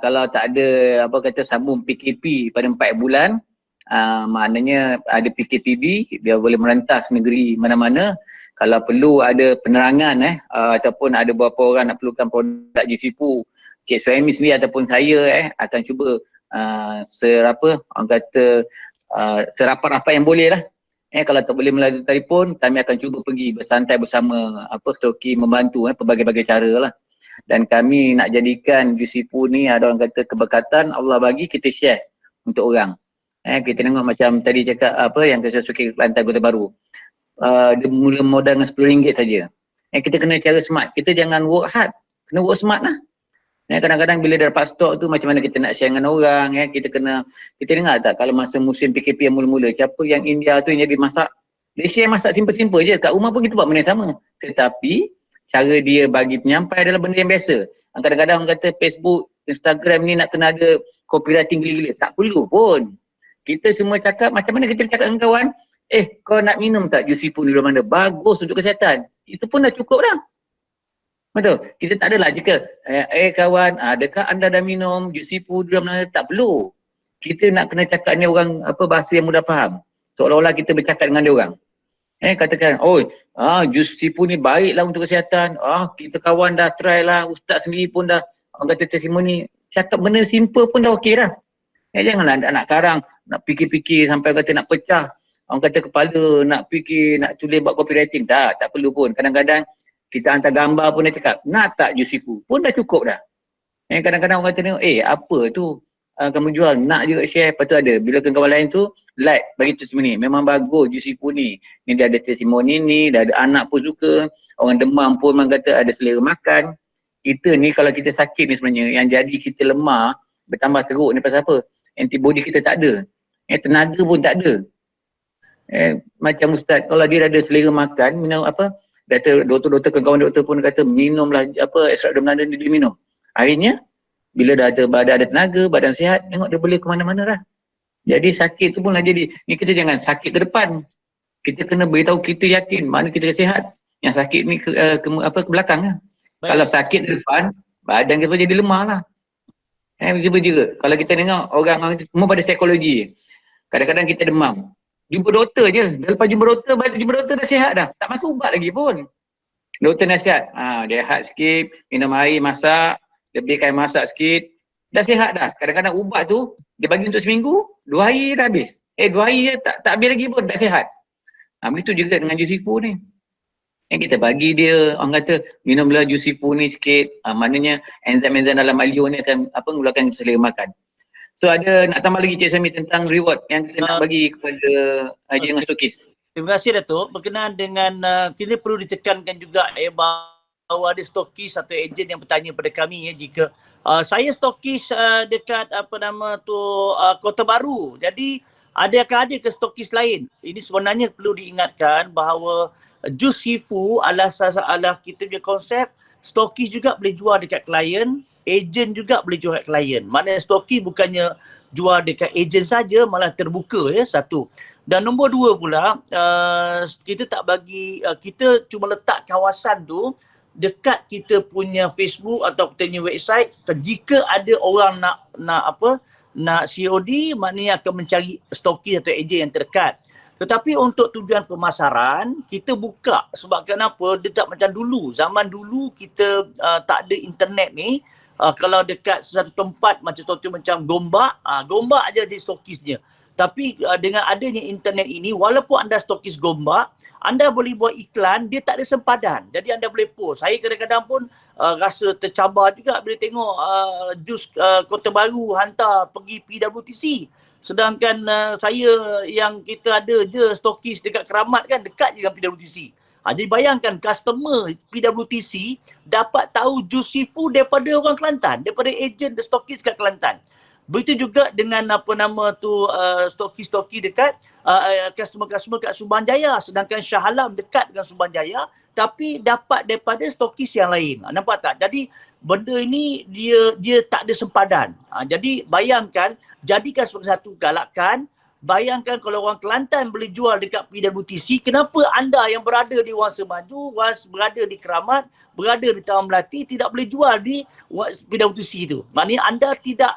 kalau tak ada apa kata sambung PKP pada 4 bulan maknanya ada PKPB dia boleh merentas negeri mana-mana. Kalau perlu ada penerangan ataupun ada beberapa orang nak perlukan produk GCFU, Cik Suhaimi sendiri ataupun saya akan cuba orang kata serapat-rapat yang boleh lah. Kalau tak boleh melalui telefon, kami akan cuba pergi bersantai bersama stoki membantu pelbagai-bagai cara lah. Dan kami nak jadikan GCFU ni ada orang kata keberkatan Allah bagi kita share untuk orang. Kita tengok macam tadi cakap yang saya suka Kelantan Kota Baru. Dia mula modal dengan RM10 saja. Kita kena cara smart. Kita jangan work hard. Kena work smart lah. Kadang-kadang bila dah dapat stok tu macam mana kita nak share dengan orang. Kita dengar tak kalau masa musim PKP yang mula-mula, siapa yang India tu yang jadi masak, dia share masak simple-simple je. Kat rumah pun kita buat benda yang sama. Tetapi cara dia bagi penyampai adalah benda yang biasa. Kadang-kadang orang kata Facebook, Instagram ni nak kena ada copywriting gila-gila. Tak perlu pun. Kita semua cakap macam mana kita cakap dengan kawan, kau nak minum tak jus sipun di luar mana? Bagus untuk kesihatan. Itu pun dah cukup dah. Betul? Kita tak adalah cakap, kawan, adakah anda dah minum jus sipun di luar mana? Tak perlu. Kita nak kena cakap ni orang bahasa yang mudah faham. Seolah-olah kita bercakap dengan dia orang. Katakan, jus sipun ni baiklah untuk kesihatan. Kita kawan dah try lah, ustaz sendiri pun dah, orang kata testimoni, cakap benda simple pun dah okey dah. Janganlah nak karang, nak fikir-fikir sampai kata nak pecah. Orang kata kepala, nak fikir, nak tulis buat copywriting. Tak perlu pun. Kadang-kadang kita hantar gambar pun dia cakap, nak tak jus sipun? Pun dah cukup dah. Kadang-kadang orang kata, apa tu kamu jual? Nak juga share, lepas tu ada. Bila kawan lain tu, like, bagi testimoni. Memang bagus jus sipun ni. Ni dia ada testimoni ni, dah ada anak pun suka. Orang demam pun orang kata ada selera makan. Kita ni kalau kita sakit ni sebenarnya, yang jadi kita lemah, bertambah teruk ni pasal apa? Antibody kita tak ada. Tenaga pun tak ada. Macam ustaz, kalau dia ada selera makan, minum kata doktor-doktor, kawan doktor pun kata minumlah ekstrak daun melanda ni dia minum. Akhirnya bila dah ada badan ada tenaga, badan sihat, tengok dia boleh ke mana-mana dah. Jadi sakit tu pun lah jadi. Ni kita jangan sakit ke depan. Kita kena beritahu kita yakin mana kita sihat. Yang sakit ni ke belakang lah. Kalau sakit ke depan, badan kita jadi lemah lah. Begitu juga. Kalau kita tengok orang semua pada psikologi. Kadang-kadang kita demam. Jumpa doktor je. Lepas jumpa doktor dah sihat dah. Tak masuk ubat lagi pun. Doktor nasihat. Dia rehat sikit, minum air, masak, lebihkan masak sikit. Dah sihat dah. Kadang-kadang ubat tu, dia bagi untuk seminggu, 2 hari dah habis. 2 hari je tak habis lagi pun, tak sihat. Begitu juga dengan jus sipun ni. Kita bagi dia, orang kata minumlah jus sipun ni sikit, maknanya enzim-enzim dalam alio ni akan mengeluarkan selera makan. So ada nak tambah lagi Cik Suhaimi tentang reward yang kita nak bagi kepada dengan stokis. Terima kasih Datuk. Berkenaan dengan kita perlu ditekankan juga bahawa ada stokis atau ejen yang bertanya pada kami jika saya stokis dekat Kota Baru. Jadi adakah ada ke stokis lain? Ini sebenarnya perlu diingatkan bahawa jus sipun adalah kita punya konsep stokis juga boleh jual dekat klien, ejen juga boleh jual dekat klien. Maknanya stokis bukannya jual dekat ejen saja, malah terbuka ya, satu. Dan nombor dua pula, kita tak bagi, kita cuma letak kawasan tu dekat kita punya Facebook atau kita punya website. Jika ada orang nak COD, maknanya akan mencari stokis atau ejen yang terdekat. Tetapi untuk tujuan pemasaran, kita buka. Sebab kenapa? Dia tak macam dulu. Zaman dulu kita tak ada internet ni. Kalau dekat satu tempat macam Gombak, Gombak aja di stokisnya. Tapi dengan adanya internet ini, walaupun anda stokis Gombak, anda boleh buat iklan, dia tak ada sempadan. Jadi anda boleh post. Saya kadang-kadang pun rasa tercabar juga bila tengok jus Kota Baru hantar pergi PWTC. Sedangkan saya yang kita ada je stokis dekat Keramat kan, dekat je dengan PWTC. Jadi bayangkan customer PWTC dapat tahu jus seafood daripada orang Kelantan, daripada ejen stokis kat Kelantan. Begitu juga dengan stokis-stokis dekat customer-customer kat Subang Jaya. Sedangkan Shah Alam dekat dengan Subang Jaya tapi dapat daripada stokis yang lain. Nampak tak? Jadi benda ini dia tak ada sempadan. Jadi bayangkan, jadikan sebagai satu galakan. Bayangkan kalau orang Kelantan boleh jual dekat PWTC, kenapa anda yang berada di Wangsa Maju, berada di Keramat, berada di Taman Melati tidak boleh jual di PWTC itu? Maknanya anda tidak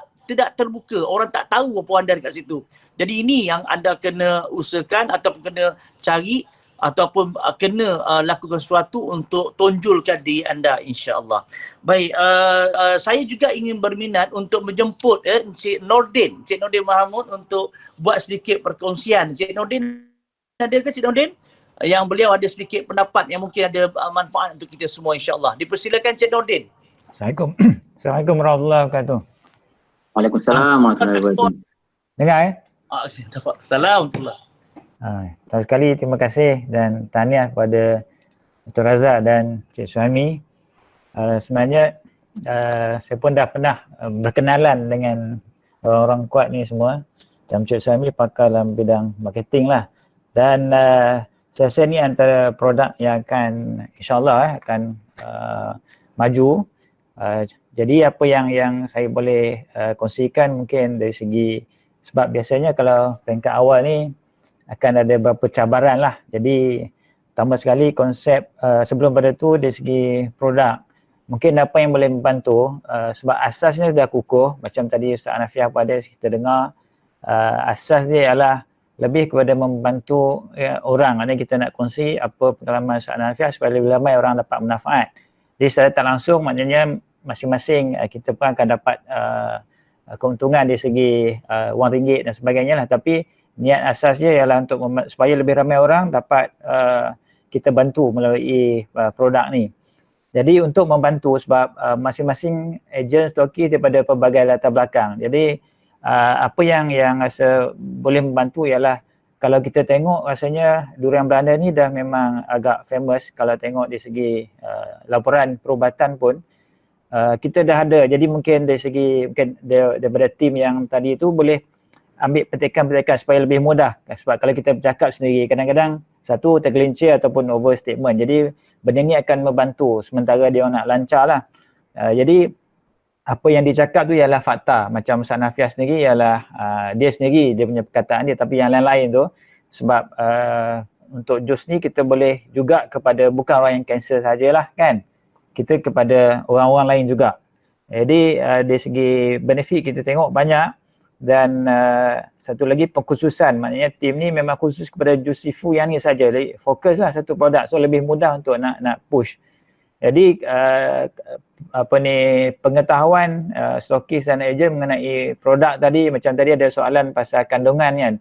terbuka, orang tak tahu apa anda dekat situ. Jadi ini yang anda kena usahakan ataupun kena cari ataupun kena lakukan sesuatu untuk tonjolkan diri anda, insya-Allah. Baik, saya juga ingin berminat untuk menjemput Encik Nordin Mahmud untuk buat sedikit perkongsian. Encik Nordin ada ke Encik Nordin? Yang beliau ada sedikit pendapat yang mungkin ada manfaat untuk kita semua, insya-Allah. Dipersilakan Encik Nordin. Assalamualaikum. Assalamualaikum warahmatullahi wabarakatuh. Waalaikumsalam warahmatullahi wabarakatuh. Dengar Assalamualaikum. Terima sekali, terima kasih dan tahniah kepada Dr. Razak dan Cik Suhaimi. Sebenarnya saya pun dah pernah berkenalan dengan orang-orang kuat ni semua. Macam Cik Suhaimi pakar dalam bidang marketing lah. Dan saya rasa ni antara produk yang akan insyaAllah akan maju. Jadi apa yang saya boleh kongsikan mungkin dari segi, sebab biasanya kalau peringkat awal ni akan ada beberapa cabaran lah. Jadi pertama sekali konsep sebelum pada tu dari segi produk, mungkin apa yang boleh membantu sebab asasnya dah kukuh. Macam tadi Ustaz Anafiah pada kita dengar, asas dia ialah lebih kepada membantu orang. Maksudnya kita nak kongsi apa pengalaman Ustaz Anafiah supaya lebih ramai orang dapat manfaat. Jadi secara tak langsung maknanya masing-masing kita pun akan dapat keuntungan dari segi wang ringgit dan sebagainya lah. Tapi niat asasnya ialah untuk supaya lebih ramai orang dapat kita bantu melalui produk ni. Jadi untuk membantu sebab masing-masing ejen stokis daripada pelbagai latar belakang. Jadi apa yang rasa boleh membantu ialah kalau kita tengok rasanya durian Belanda ni dah memang agak famous. Kalau tengok dari segi laporan perubatan pun kita dah ada. Jadi mungkin dari segi daripada tim yang tadi tu boleh ambil petikan-petikan supaya lebih mudah. Sebab kalau kita bercakap sendiri, kadang-kadang satu tergelincir ataupun overstatement. Jadi benda ni akan membantu sementara dia nak lancar lah. Jadi apa yang dicakap tu ialah fakta. Macam Ustaz Nafiah sendiri ialah dia sendiri, dia punya perkataan dia. Tapi yang lain-lain tu, sebab untuk jus ni kita boleh juga kepada bukan orang yang kanser sajalah kan. Kita kepada orang-orang lain juga. Jadi dari segi benefit kita tengok banyak. Dan satu lagi pengkhususan, maknanya tim ni memang khusus kepada jus seafood yang ni saja. Fokus lah satu produk, so lebih mudah untuk nak push. Jadi pengetahuan stokis dan ejen mengenai produk tadi, macam tadi ada soalan pasal kandungan kan.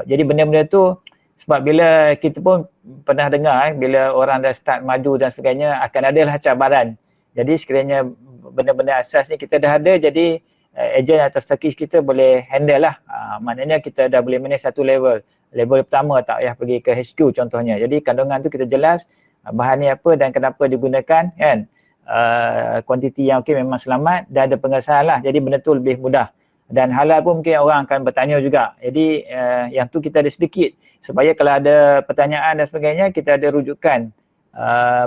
Jadi benda-benda tu sebab bila kita pun pernah dengar bila orang dah start maju dan sebagainya akan adalah cabaran. Jadi sekiranya benda-benda asas ni kita dah ada, jadi ejen atau stokis kita boleh handle lah. Maknanya kita dah boleh manage satu level. Level pertama tak payah pergi ke HQ contohnya. Jadi kandungan tu kita jelas bahan ni apa dan kenapa digunakan kan. Kuantiti yang okey memang selamat dan ada pengesahan lah. Jadi benda tu lebih mudah. Dan halal pun mungkin orang akan bertanya juga. Jadi yang tu kita ada sedikit supaya kalau ada pertanyaan dan sebagainya kita ada rujukan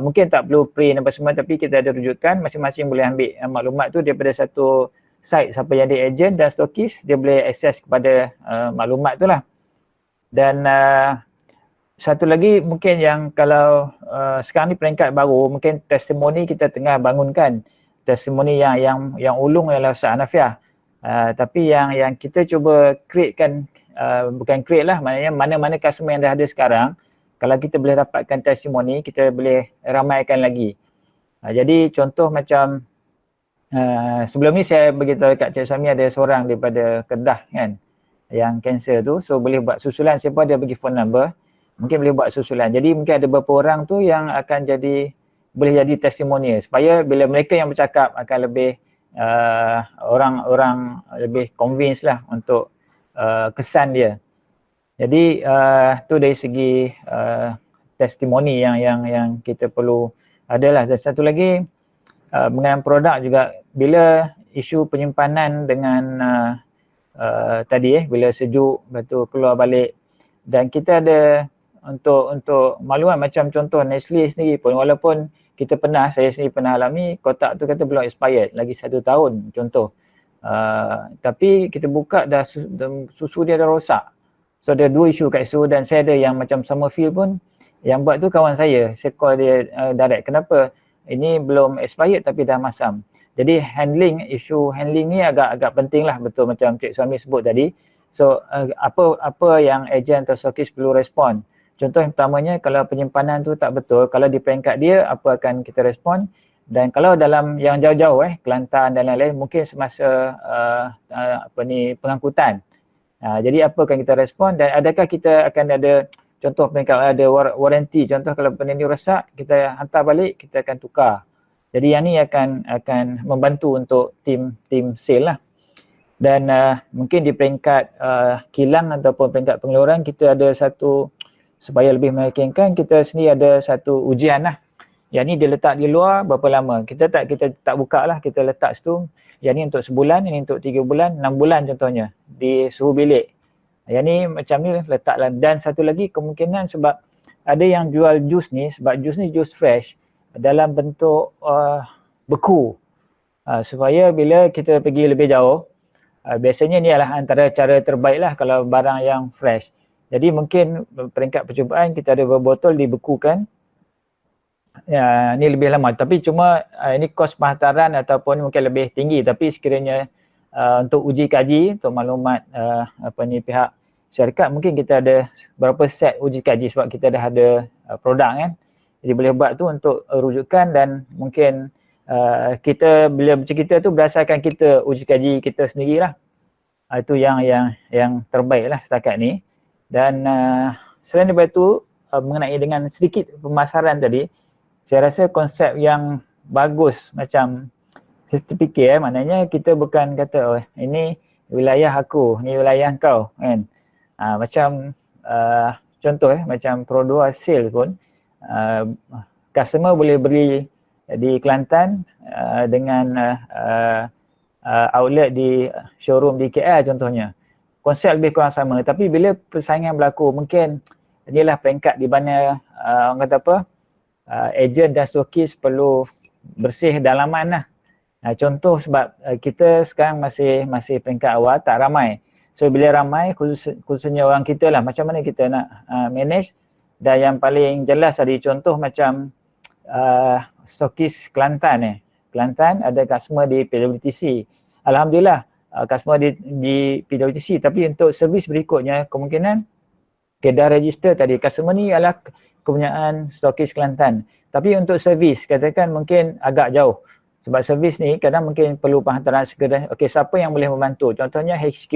mungkin tak perlu print apa semua, tapi kita ada rujukan, masing-masing boleh ambil maklumat tu daripada satu site. Siapa yang ada agent dan stokis, dia boleh akses kepada maklumat tu lah. Dan satu lagi mungkin yang kalau sekarang ni peringkat baru, mungkin testimoni kita tengah bangunkan. Testimoni yang ulung ialah Ustaz Hanafiah. Tapi yang kita cuba createkan, bukan create lah, maknanya mana-mana customer yang dah ada sekarang, kalau kita boleh dapatkan testimoni, kita boleh ramaikan lagi. Jadi contoh macam sebelum ni saya beritahu kat Cik Suami ada seorang daripada Kedah kan, yang kanser tu, so boleh buat susulan. Siapa dia bagi phone number, mungkin boleh buat susulan. Jadi mungkin ada beberapa orang tu yang akan boleh jadi testimoni, supaya bila mereka yang bercakap akan lebih orang-orang lebih convince lah untuk kesan dia. Jadi tu dari segi testimoni yang kita perlu adalah. Dan satu lagi mengenai produk juga, bila isu penyimpanan dengan tadi bila sejuk lepas tu keluar balik, dan kita ada untuk maklumat macam contoh Nestle sendiri pun, walaupun saya sendiri pernah alami kotak tu kata belum expired lagi 1 tahun contoh, tapi kita buka dah susu dia dah rosak. So ada 2 isu kat situ, dan saya ada yang macam Summerfield pun, yang buat tu kawan saya call dia direct, kenapa ini belum expired tapi dah masam. Jadi isu handling ni agak penting lah, betul macam Cik Suami sebut tadi. So apa yang ejen atau stokis perlu respon. Contoh yang pertamanya, kalau penyimpanan tu tak betul, kalau di peringkat dia apa akan kita respon. Dan kalau dalam yang jauh-jauh Kelantan dan lain-lain, mungkin semasa pengangkutan. Jadi apa akan kita respon, dan adakah kita akan ada contoh peringkat ada warranty, contoh kalau benda ni rosak kita hantar balik, kita akan tukar. Jadi yang ni akan membantu untuk tim sale lah. Dan mungkin di peringkat kilang ataupun peringkat pengeluaran, kita ada satu, supaya lebih meyakinkan, kita sendiri ada satu ujian lah. Yang ni dia letak di luar berapa lama, kita tak buka lah, kita letak situ. Yang ni untuk sebulan, ini untuk 3 bulan, 6 bulan contohnya di suhu bilik. Yang ni macam ni letaklah. Dan satu lagi kemungkinan sebab ada yang jual jus ni, sebab jus ni jus fresh dalam bentuk beku, supaya bila kita pergi lebih jauh, biasanya ni adalah antara cara terbaik lah kalau barang yang fresh. Jadi mungkin peringkat percubaan kita ada berbotol dibekukan. Ya, ni lebih lama, tapi cuma ini kos penghantaran ataupun mungkin lebih tinggi, tapi sekiranya untuk uji kaji, untuk maklumat pihak syarikat, mungkin kita ada berapa set uji kaji sebab kita dah ada produk kan. Jadi boleh buat tu untuk rujukan, dan mungkin kita bila bercerita tu berdasarkan kita uji kaji kita sendirilah. Itu yang terbaik lah setakat ni. Dan selain daripada tu, mengenai dengan sedikit pemasaran tadi, saya rasa konsep yang bagus macam sertifikat, maknanya kita bukan kata ini wilayah aku, ni wilayah kau kan. Macam contoh macam produk sale pun, customer boleh beli di Kelantan dengan outlet di showroom di KL contohnya. Konsep lebih kurang sama, tapi bila persaingan berlaku, mungkin inilah peringkat di mana orang kata apa, ejen dan stokis perlu bersih dalaman lah. Contoh sebab kita sekarang masih peringkat awal, tak ramai. So bila ramai, khususnya orang kita lah, macam mana kita nak manage. Dan yang paling jelas tadi contoh macam stokis Kelantan Kelantan ada customer di PWTC. Alhamdulillah customer di PWTC, tapi untuk servis berikutnya kemungkinan dah register tadi, customer ni adalah kepunyaan stokis Kelantan. Tapi untuk servis katakan mungkin agak jauh. Sebab servis ni kadang mungkin perlu penghantaran segera. Okey, siapa yang boleh membantu? Contohnya HQ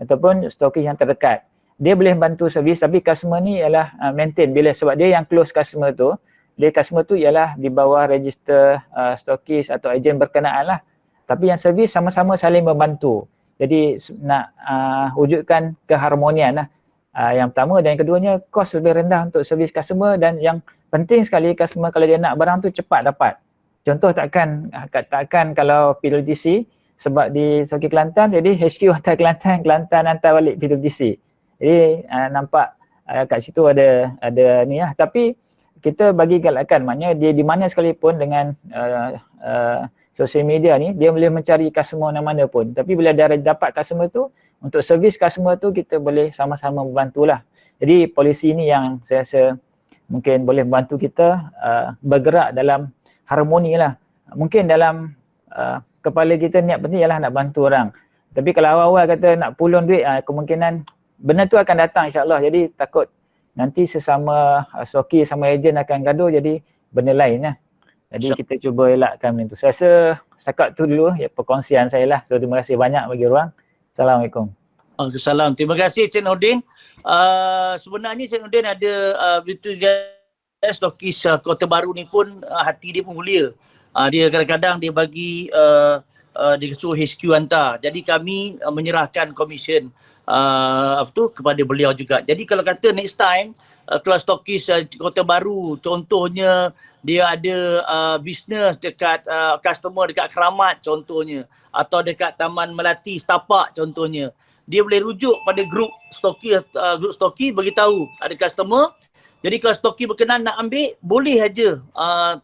ataupun stokis yang terdekat. Dia boleh bantu servis, tapi customer ni ialah maintain bila, sebab dia yang close customer tu. Customer tu ialah di bawah register stokis atau ejen berkenaan lah. Tapi yang servis sama-sama saling membantu. Jadi nak wujudkan keharmonian lah. Yang pertama, dan yang keduanya kos lebih rendah untuk servis customer, dan yang penting sekali customer kalau dia nak barang tu cepat dapat. Contoh takkan kalau PWTC sebab di Stokis Kelantan, jadi HQ hantar Kelantan hantar balik PWTC. Jadi nampak kat situ ada ni lah. Tapi kita bagi galakan, maknanya dia di mana sekalipun dengan social media ni, dia boleh mencari customer mana-mana pun. Tapi bila dia dapat customer tu, untuk servis customer tu kita boleh sama-sama membantulah. Jadi polisi ni yang saya rasa mungkin boleh membantu kita bergerak dalam harmoni lah. Mungkin dalam kepala kita niat penting ialah nak bantu orang. Tapi kalau awal-awal kata nak pulun duit, kemungkinan benda tu akan datang insyaAllah. Jadi takut nanti sesama stoki sama ejen akan gaduh, jadi benda lain lah. Jadi kita cuba elakkan benda tu. Saya rasa setakat tu dulu ya, perkongsian saya lah. So terima kasih banyak bagi ruang. Assalamualaikum. Waalaikumsalam. Terima kasih Cik Nordin. Sebenarnya Cik Nordin ada betul guys, stokis Kota Baru ni pun hati dia pun mulia. Dia kadang-kadang dia bagi dia suruh HQ hantar. Jadi kami menyerahkan komisen kepada beliau juga. Jadi kalau kata next time kalau stokis Kota Baru contohnya dia ada bisnes dekat customer dekat Keramat contohnya, atau dekat Taman Melati Setapak contohnya, dia boleh rujuk pada grup stoki beritahu ada customer. Jadi kalau stoki berkenan nak ambil, boleh aja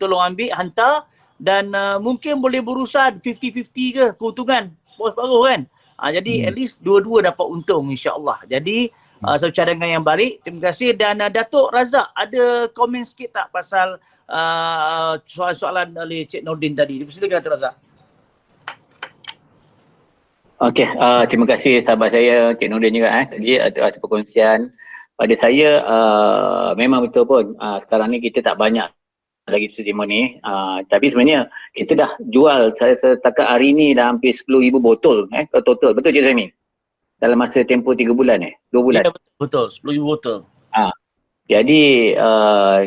tolong ambil, hantar, dan mungkin boleh berurusan 50-50 ke keuntungan separuh-separuh kan. Jadi at least dua-dua dapat untung insya-Allah. Jadi satu cadangan yang baik. Terima kasih. Dan Datuk Razak ada komen sikit tak pasal soalan oleh Cik Nordin tadi? Silakan Datuk Razak. Okey, terima kasih sahabat saya Cik Nordin juga tadi atas perkongsian. Pada saya memang betul pun sekarang ni kita tak banyak lagi testimoni, tapi sebenarnya kita dah jual, saya setakat hari ni dah hampir 10,000 botol total. Betul Cik Sami? Dalam masa tempoh 3 bulan 2 bulan. Ya, betul 10,000 botol. Jadi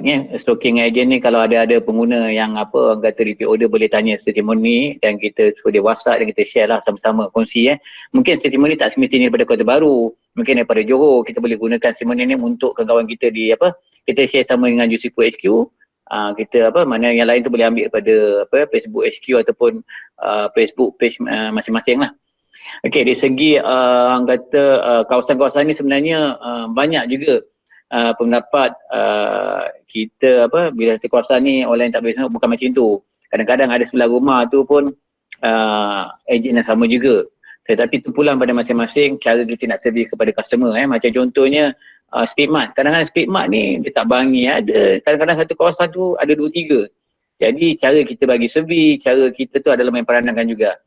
ni stocking agent ni kalau ada pengguna yang orang kata repeat order, boleh tanya testimoni dan kita suruh dia WhatsApp dan kita share lah sama-sama kongsi. Mungkin testimoni tak semestinya daripada Kota Baru, mungkin daripada Johor. Kita boleh gunakan testimoni ni untuk kawan-kawan kita di kita share sama dengan Jusifu HQ. Kita mana yang lain tu boleh ambil daripada Facebook HQ ataupun Facebook page masing-masing lah. Okey, dari segi orang kata kawasan-kawasan ni sebenarnya banyak juga pendapat kita bila satu kawasan ni orang lain tak boleh sama, bukan macam tu. Kadang-kadang ada sebelah rumah tu pun ejen yang sama juga. Tetapi tu pula pada masing-masing cara kita nak servis kepada customer. Macam contohnya Speedmart. Kadang-kadang Speedmart ni dia tak bangi ada. Kadang-kadang satu kawasan tu ada 2-3. Jadi cara kita bagi servis, cara kita tu adalah main peranankan juga.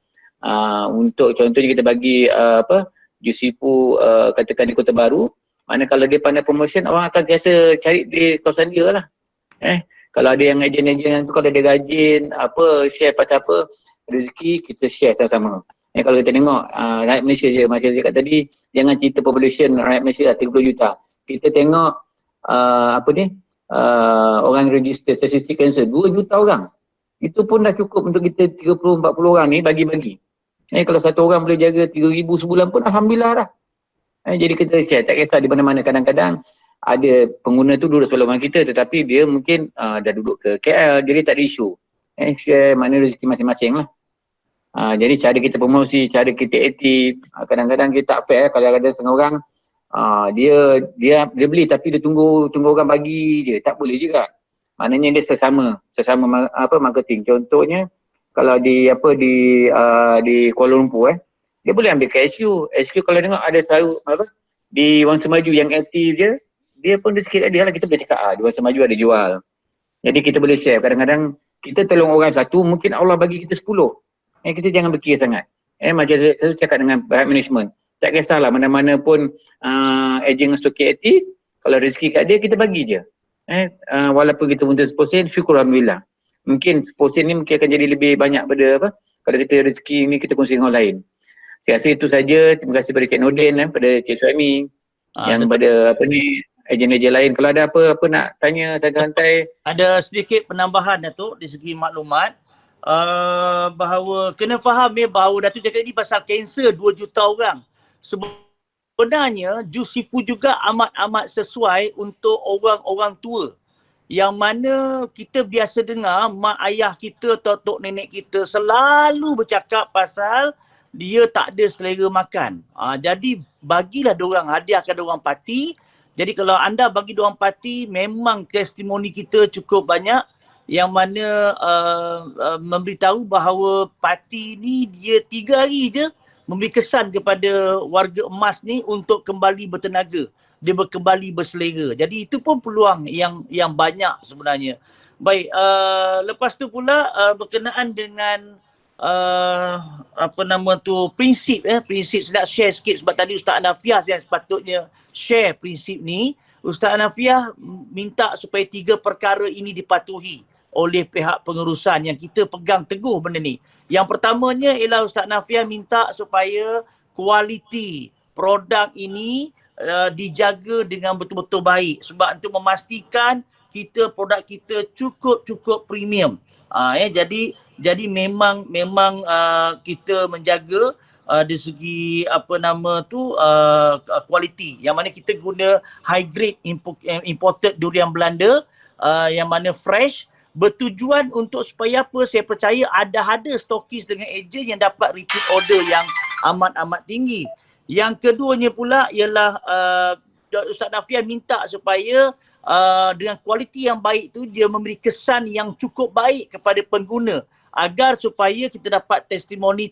Untuk contohnya kita bagi Jusifu katakan di Kota Baru, mana kalau dia pandai promotion, orang akan biasa cari di kawasan dia lah. Kalau ada yang ejen-ejen tu, kalau dia rajin share pasal rezeki, kita share sama-sama. Kalau kita tengok rakyat Malaysia je, macam saya cakap tadi, jangan cerita population rakyat Malaysia dah 30 juta. Kita tengok orang register statistik kanser 2 juta orang. Itu pun dah cukup untuk kita 30-40 orang ni bagi-bagi. Kalau satu orang boleh jaga 3,000 sebulan pun alhamdulillah dah. Jadi kita share, tak kisah di mana-mana. Kadang-kadang ada pengguna tu duduk sebelah rumah kita, tetapi dia mungkin dah duduk ke KL, jadi tak ada isu. Share mana rezeki masing-masing lah. Jadi cara kita promosi, cara kita aktif, kadang-kadang kita tak fair kalau ada setengah orang dia beli tapi dia tunggu orang bagi dia, tak boleh juga. Maknanya dia sesama marketing. Contohnya kalau di Kuala Lumpur dia boleh ambil ke HQ kalau tengok ada selalu di Wang Semaju yang aktif dia pun dia sikit ada lah, kita boleh cakap di Wang Semaju ada jual. Jadi kita boleh share. Kadang-kadang kita tolong orang satu, mungkin Allah bagi kita 10. Kita jangan berkira sangat. Macam saya cakap dengan pihak management, tak kisahlah mana-mana pun ejen stoki aktif, kalau rezeki kat dia kita bagi je. Walaupun kita untuk 10%, syukur alhamdulillah. Mungkin 10% ni mungkin akan jadi lebih banyak pada kalau kita rezeki ni kita kongsi dengan orang lain. Saya rasa itu saja. Terima kasih kepada Cik Nordin, pada Cik Suhaimi, yang pada ejen-ejen lain. Kalau ada apa nak tanya santai-santai. Ada sedikit penambahan Datuk di segi maklumat. Bahawa kena faham bahawa Datuk cakap ni pasal kanser 2 juta orang. Sebenarnya Jusifu juga amat-amat sesuai untuk orang-orang tua. Yang mana kita biasa dengar mak ayah kita atau tok nenek kita selalu bercakap pasal dia tak ada selera makan. Jadi bagilah diorang, hadiahkan diorang parti Jadi kalau anda bagi diorang parti, memang testimoni kita cukup banyak yang mana memberitahu bahawa parti ni dia 3 hari je memberi kesan kepada warga emas ni untuk kembali bertenaga, dia kembali berselera. Jadi itu pun peluang yang banyak sebenarnya. Baik, lepas tu pula berkenaan dengan prinsip prinsip saya nak share sikit sebab tadi Ustaz Anafiah yang sepatutnya share prinsip ni. Ustaz Anafiah minta supaya 3 perkara ini dipatuhi oleh pihak pengurusan yang kita pegang teguh benda ni. Yang pertamanya ialah Ustaz Anafiah minta supaya kualiti produk ini dijaga dengan betul-betul baik sebab untuk memastikan produk kita cukup premium. Jadi memang kita menjaga dari segi kualiti yang mana kita guna high grade imported durian Belanda yang mana fresh, bertujuan untuk supaya apa? Saya percaya ada stokis dengan ejen yang dapat repeat order yang amat tinggi. Yang keduanya pula ialah Ustaz Nafiah minta supaya dengan kualiti yang baik tu dia memberi kesan yang cukup baik kepada pengguna agar supaya kita dapat testimoni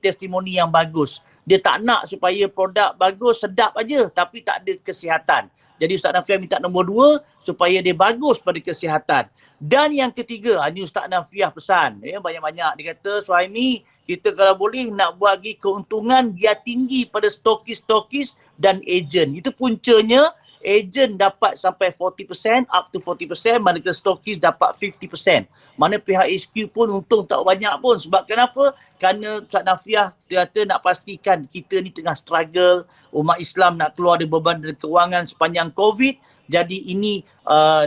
yang bagus. Dia tak nak supaya produk bagus, sedap aja tapi tak ada kesihatan. Jadi Ustaz Nafiah minta nombor 2 supaya dia bagus pada kesihatan. Dan yang ketiga, ini Ustaz Nafiah pesan, banyak-banyak. Dia kata, Suhaimi, kita kalau boleh nak buat lagi keuntungan biar tinggi pada stokis-stokis dan ejen. Itu puncanya, ejen dapat sampai 40%, up to 40%, manakala stokis dapat 50%. Mana pihak HQ pun untung tak banyak pun. Sebab kenapa? Kerana Ustaz Nafiah kata nak pastikan kita ni tengah struggle, umat Islam nak keluar dari beban kewangan sepanjang COVID. Jadi ini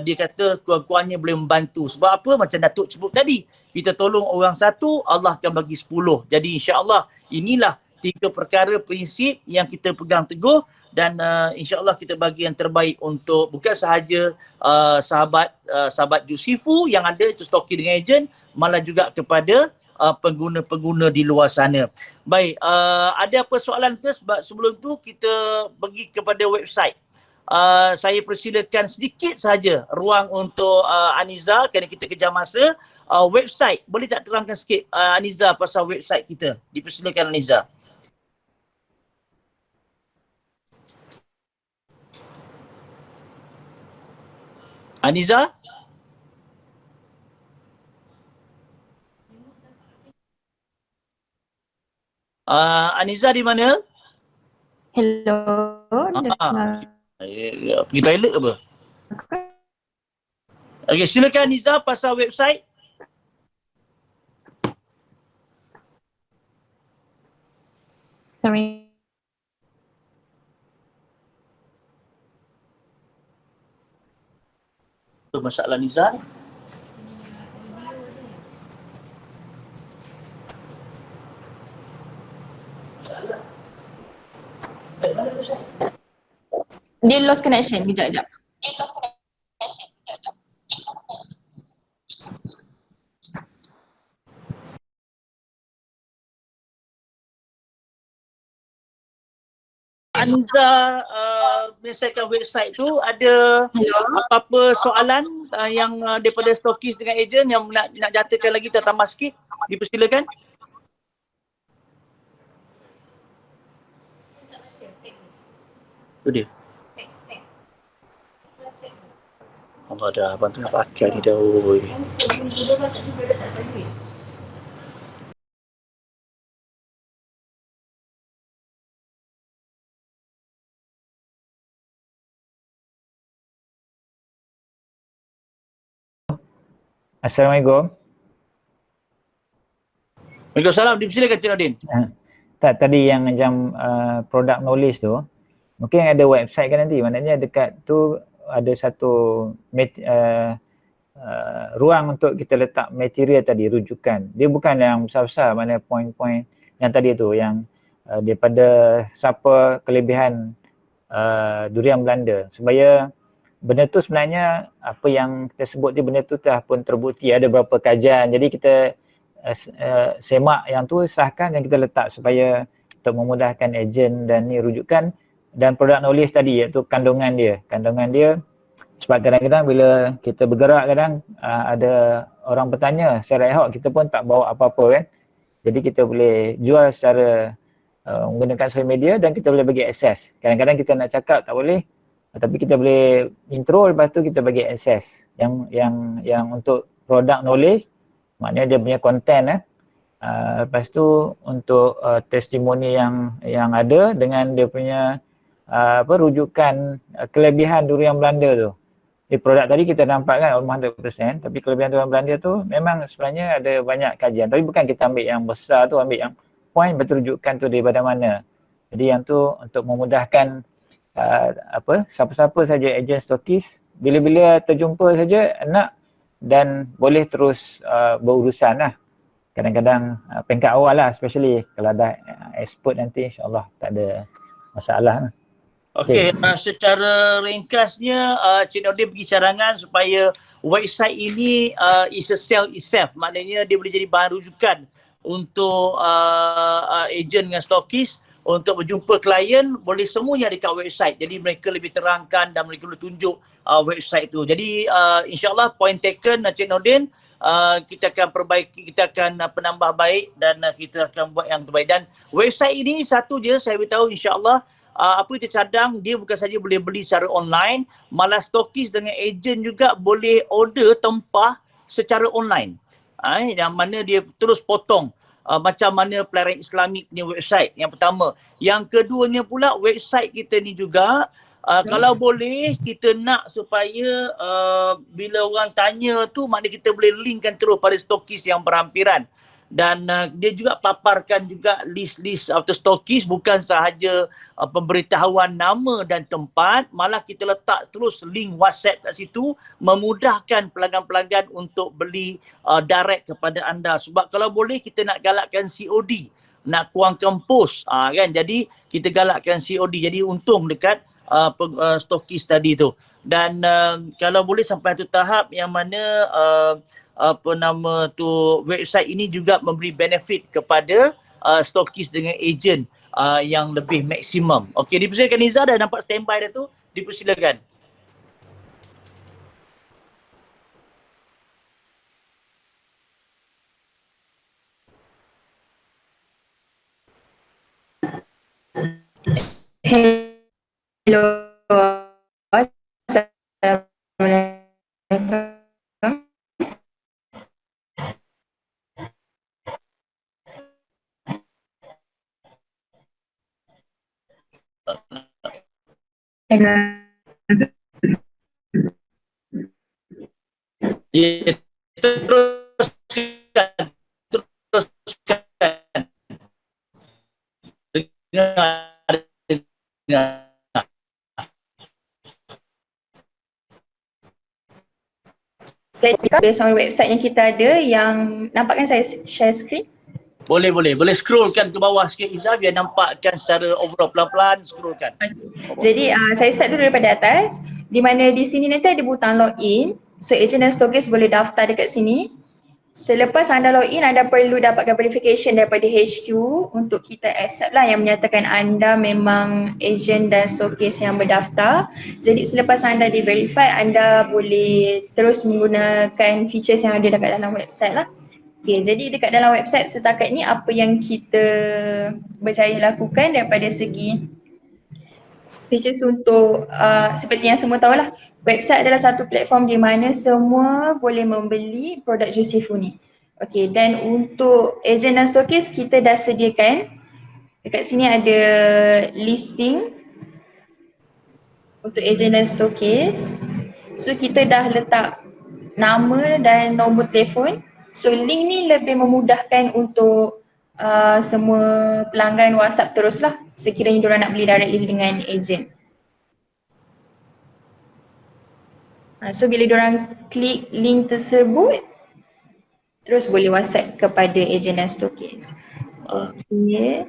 dia kata kurang-kurangnya boleh membantu. Sebab apa? Macam Datuk sebut tadi, kita tolong orang 1, Allah akan bagi 10. Jadi insya-Allah inilah 3 perkara prinsip yang kita pegang teguh dan insya-Allah kita bagi yang terbaik untuk bukan sahaja sahabat Jusifu yang ada itu stoki dengan ejen, malah juga kepada pengguna-pengguna di luar sana. Baik, ada apa soalan ke? Sebab sebelum tu kita pergi kepada website. Saya persilakan sedikit saja ruang untuk Aniza kerana kita kejar masa. Website, boleh tak terangkan sikit Aniza pasal website kita? Dipersilakan Aniza. Aniza? Aniza di mana? Hello. Pergi toilet ke apa? Okey, silakan Aniza pasal website. Sorry. Masalah Aniza. Dia lost connection. Kejap. Aniza menyelesaikan website tu, ada apa-apa soalan yang daripada stokis dengan ejen yang nak jatakan lagi tambah sikit? Dipersilakan. Tu dia. Allah dah, abang tengah pakai ni dah. Assalamualaikum. Waalaikumsalam. Dipersilakan Cik Nordin. Tak, tadi yang macam product knowledge tu, mungkin ada website kan nanti, maknanya dekat tu ada satu ruang untuk kita letak material tadi, rujukan. Dia bukan yang besar-besar, mana poin-poin yang tadi tu, yang daripada siapa kelebihan durian Belanda. Supaya benda tu sebenarnya apa yang kita sebut dia, benda tu dah pun terbukti, ada beberapa kajian. Jadi kita semak yang tu, sahkan yang kita letak supaya untuk memudahkan ejen dan ni rujukan dan produk knowledge tadi iaitu kandungan dia. Sebab kadang-kadang bila kita bergerak kadang ada orang bertanya secara ad hoc, kita pun tak bawa apa-apa kan. Jadi kita boleh jual secara menggunakan social media dan kita boleh bagi akses. Kadang-kadang kita nak cakap tak boleh, tapi kita boleh intro, lepas tu kita bagi akses. Yang untuk produk knowledge, maknanya dia punya content lepas tu untuk testimoni yang ada dengan dia punya rujukan kelebihan durian Belanda tu. Produk tadi kita nampak kan almost 100%, tapi kelebihan durian Belanda tu memang sebenarnya ada banyak kajian, tapi bukan kita ambil yang besar tu, ambil yang point berterujukan tu daripada mana. Jadi yang tu untuk memudahkan siapa-siapa saja ejen stokis, bila-bila terjumpa saja nak dan boleh terus berurusan lah. Kadang-kadang peringkat awal lah, especially kalau dah expert nanti insyaAllah tak ada masalah. Okey, secara ringkasnya Cik Nordin bagi cadangan supaya website ini is a sell itself. Maknanya dia boleh jadi bahan rujukan untuk ejen dengan stokis untuk berjumpa klien, boleh semuanya dekat website. Jadi mereka lebih terangkan dan mereka boleh tunjuk website tu. Jadi insyaAllah point taken Cik Nordin, kita akan perbaiki, kita akan penambah baik dan kita akan buat yang terbaik. Dan website ini satu je saya beritahu insyaAllah, apa kita cadang, dia bukan saja boleh beli secara online, malah stokis dengan ejen juga boleh order tempah secara online. Yang mana dia terus potong macam mana pelayaran Islamik punya website, yang pertama. Yang keduanya pula website kita ni juga kalau boleh kita nak supaya bila orang tanya tu maknanya kita boleh linkkan terus pada stokis yang berhampiran. Dan dia juga paparkan juga list-list atau stokis, bukan sahaja pemberitahuan nama dan tempat, malah kita letak terus link WhatsApp kat situ, memudahkan pelanggan-pelanggan untuk beli direct kepada anda. Sebab kalau boleh kita nak galakkan COD, nak kurangkan post kan, jadi kita galakkan COD, jadi untung dekat stokis tadi tu. Dan kalau boleh sampai satu tahap yang mana website ini juga memberi benefit kepada stokis dengan ejen yang lebih maksimum. Okey, dipersilakan Niza, dah nampak standby dah tu, dipersilakan. Hello. Assalamualaikum. Ya, teruskan. Dengar. Based on website yang kita ada, yang nampakkan saya share screen. Boleh scrollkan ke bawah sikit Iza biar nampakkan secara overall, pelan-pelan scrollkan. Jadi saya start dulu daripada atas, di mana di sini nanti ada butang login. So ejen dan stokis boleh daftar dekat sini. Selepas anda login, anda perlu dapatkan verification daripada HQ untuk kita accept lah, yang menyatakan anda memang ejen dan stokis yang berdaftar. Jadi selepas anda di verify, anda boleh terus menggunakan features yang ada dekat dalam website lah. Okay, jadi dekat dalam website setakat ni apa yang kita berjaya lakukan daripada segi features untuk seperti yang semua tahulah, website adalah satu platform di mana semua boleh membeli produk Jusifu ni. Okay, dan untuk ejen dan stokis kita dah sediakan, dekat sini ada listing untuk ejen dan stokis. So kita dah letak nama dan nombor telefon. So link ni lebih memudahkan untuk semua pelanggan WhatsApp teruslah sekiranya diorang nak beli directly dengan ejen. So bila diorang klik link tersebut, terus boleh WhatsApp kepada ejen dan stokis. Okay.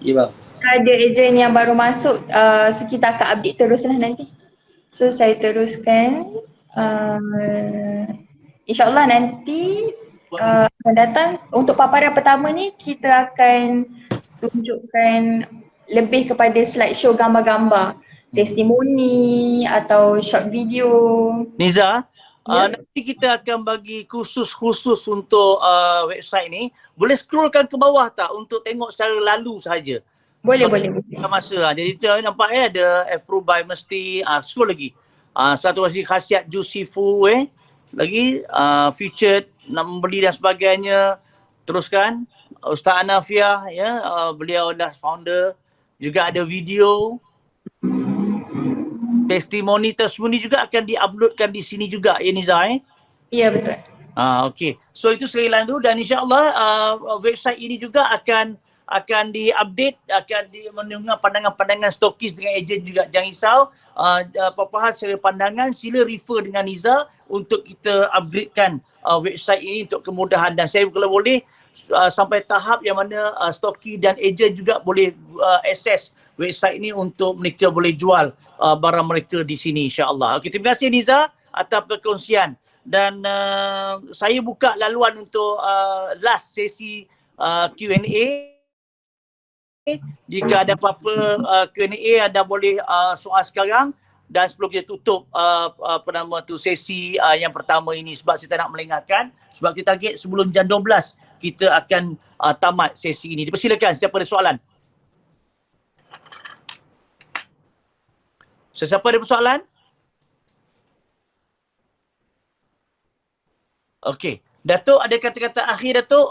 Ya bang. Ada ejen yang baru masuk, so kita akan update teruslah nanti. So saya teruskan. InsyaAllah nanti akan datang untuk paparan pertama ni kita akan tunjukkan lebih kepada slideshow gambar-gambar, testimoni atau short video. Niza, Ya. nanti kita akan bagi khusus untuk website ni. Boleh scrollkan ke bawah tak untuk tengok secara lalu sahaja? Boleh. Masa. Jadi kita nampak ada approved by mesti, scroll lagi. Satu lagi khasiat Juicy Food lagi featured, nak membeli dan sebagainya. Teruskan. Ustaz Anafiah, beliau adalah founder. Juga ada video. Testimoni tersembunyi juga akan diuploadkan di sini juga, Niza Ya, betul. Okey. So itu sekali lalu dan insya-Allah website ini juga akan diupdate, akan mendengar pandangan-pandangan stokis dengan ejen juga. Jangan risau, apa-apa hal secara pandangan sila refer dengan Niza untuk kita upgradekan website ini untuk kemudahan. Dan saya kalau boleh sampai tahap yang mana stoki dan ejen juga boleh akses website ini untuk mereka boleh jual barang mereka di sini, insya-Allah. Okey, terima kasih Niza atas perkongsian. Dan saya buka laluan untuk last sesi Q&A. Jika ada apa-apa Q&A, anda boleh soal sekarang. Dan sebelum kita tutup sesi yang pertama ini, sebab saya tak nak melengahkan, sebab kita target sebelum jam 12 kita akan tamat sesi ini. Dipersilakan siapa ada soalan. Sesiapa ada persoalan? Okey. Datuk, ada kata-kata akhir Datuk?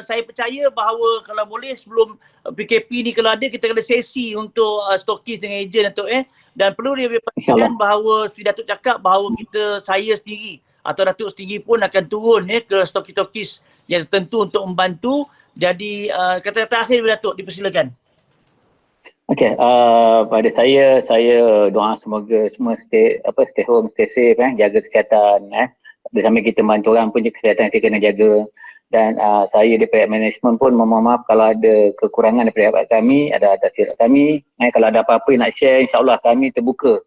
Saya percaya bahawa kalau boleh sebelum PKP ni kalau ada, kita ada sesi untuk stokis dengan ejen Datuk Dan perlu diperhatikan bahawa seperti Datuk cakap bahawa saya sendiri atau Datuk sendiri pun akan turun ke stokis-stokis yang tertentu untuk membantu. Jadi kata-kata akhir Datuk, dipersilakan. Okey, pada saya doa semoga semua stay home, stay safe, jaga kesihatan. Sambil kita bantu orang pun kesihatan kita kena jaga. Dan saya di pihak management pun mohon maaf kalau ada kekurangan daripada pihak kami, ada atas silap kami. Kalau ada apa-apa yang nak share, insyaAllah kami terbuka.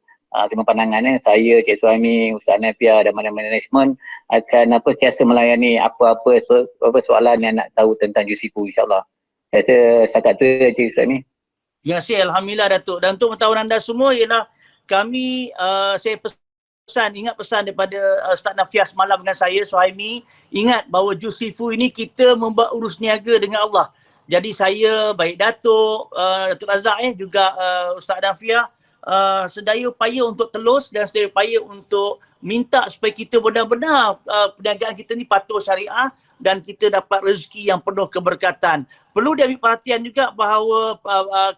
Terima pandangan saya, Cik Suhaimi, Ustaz Anafiah dan mana management akan sentiasa melayani apa-apa soalan yang nak tahu tentang Juicy Food, insyaAllah. Saya rasa setakat tu Cik Suhaimi. Ya, Alhamdulillah Datuk. Dan untuk pengetahuan anda semua ialah kami, saya ingat pesan daripada Ustaz Anafiah semalam dengan saya, Suhaimi, ingat bahawa Juicy Food ini kita membuat urus niaga dengan Allah. Jadi saya, baik Datuk, Datuk Razak juga Ustaz Anafiah, sedaya upaya untuk telus dan sedaya upaya untuk minta supaya kita benar-benar perniagaan kita ni patuh syariah dan kita dapat rezeki yang penuh keberkatan. Perlu diambil perhatian juga bahawa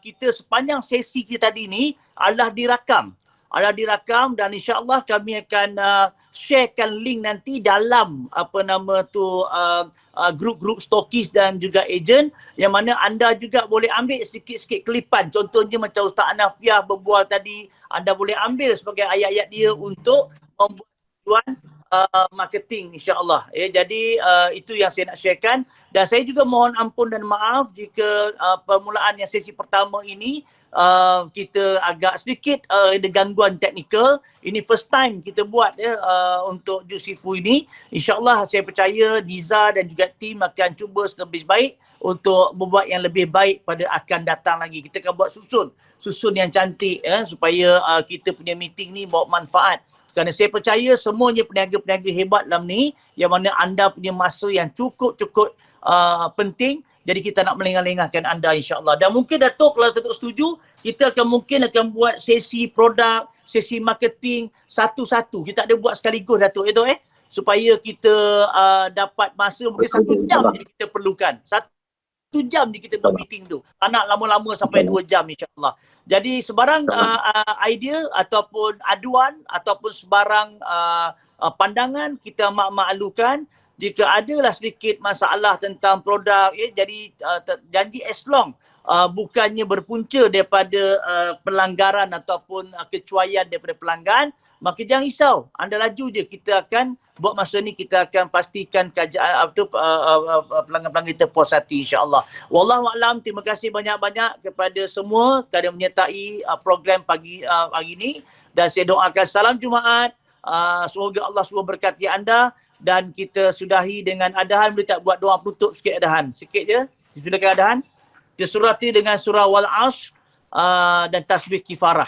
kita sepanjang sesi kita tadi ni adalah dirakam dan insya-Allah kami akan sharekan link nanti dalam grup-grup stokis dan juga ejen yang mana anda juga boleh ambil sikit-sikit kelipan. Contohnya macam Ustaz Anafiah berbual tadi, anda boleh ambil sebagai ayat-ayat dia untuk membuat tujuan marketing, insya-Allah. Jadi itu yang saya nak sharekan dan saya juga mohon ampun dan maaf jika permulaan yang sesi pertama ini kita agak sedikit ada gangguan teknikal. Ini first time kita buat untuk Juicy Food ini. InsyaAllah saya percaya Niza dan juga tim akan cuba lebih baik untuk membuat yang lebih baik pada akan datang lagi. Kita akan buat susun yang cantik supaya kita punya meeting ni bawa manfaat. Kerana saya percaya semuanya peniaga-peniaga hebat dalam ni yang mana anda punya masa yang cukup penting. Jadi kita nak melengah-lengahkan anda, insya-Allah. Dan mungkin Datuk, kalau Datuk setuju, kita mungkin akan buat sesi produk, sesi marketing satu-satu. Kita tak ada buat sekaligus Datuk, supaya kita dapat masa mungkin 1 jam je kita perlukan. 1 jam je kita buat meeting tu. Tak nak lama-lama sampai 2 jam, insya-Allah. Jadi sebarang idea ataupun aduan ataupun sebarang pandangan kita maklukan. Jika adalah sedikit masalah tentang produk, jadi janji as long bukannya berpunca daripada pelanggaran ataupun kecuaian daripada pelanggan, maka jangan risau. Anda laju je, kita akan buat masa ni, kita akan pastikan pelanggan-pelanggan kita puas hati, insya-Allah. Wallahualam, terima kasih banyak-banyak kepada semua kerana menyertai program pagi hari ini dan saya doakan salam Jumaat. Semoga Allah semua berkati anda. Dan kita sudahi dengan adahan. Boleh tak buat doa penutup sikit adahan? Sikit je. Silakan adahan. Disurati dengan surah Wal Ashr. dan tasbih kifarah.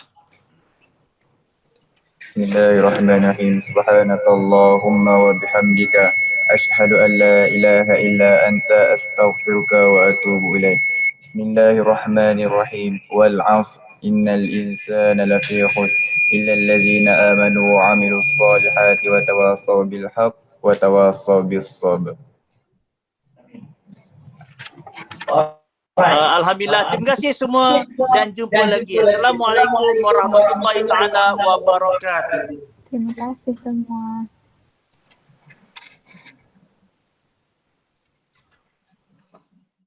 Bismillahirrahmanirrahim. Subhanakallahumma wa bihamdika asyhadu an la ilaha illa anta astaghfiruka wa atubu ilaik. Bismillahirrahmanirrahim. Wal 'asr innal insana lafi khusr illa alladhina amanu wa 'amilus solihati wa tawassaw bil haqq wa tawassaw bis sabr. Alhamdulillah, terima kasih semua dan jumpa lagi. Assalamualaikum warahmatullahi taala wabarakatuh. Terima kasih semua.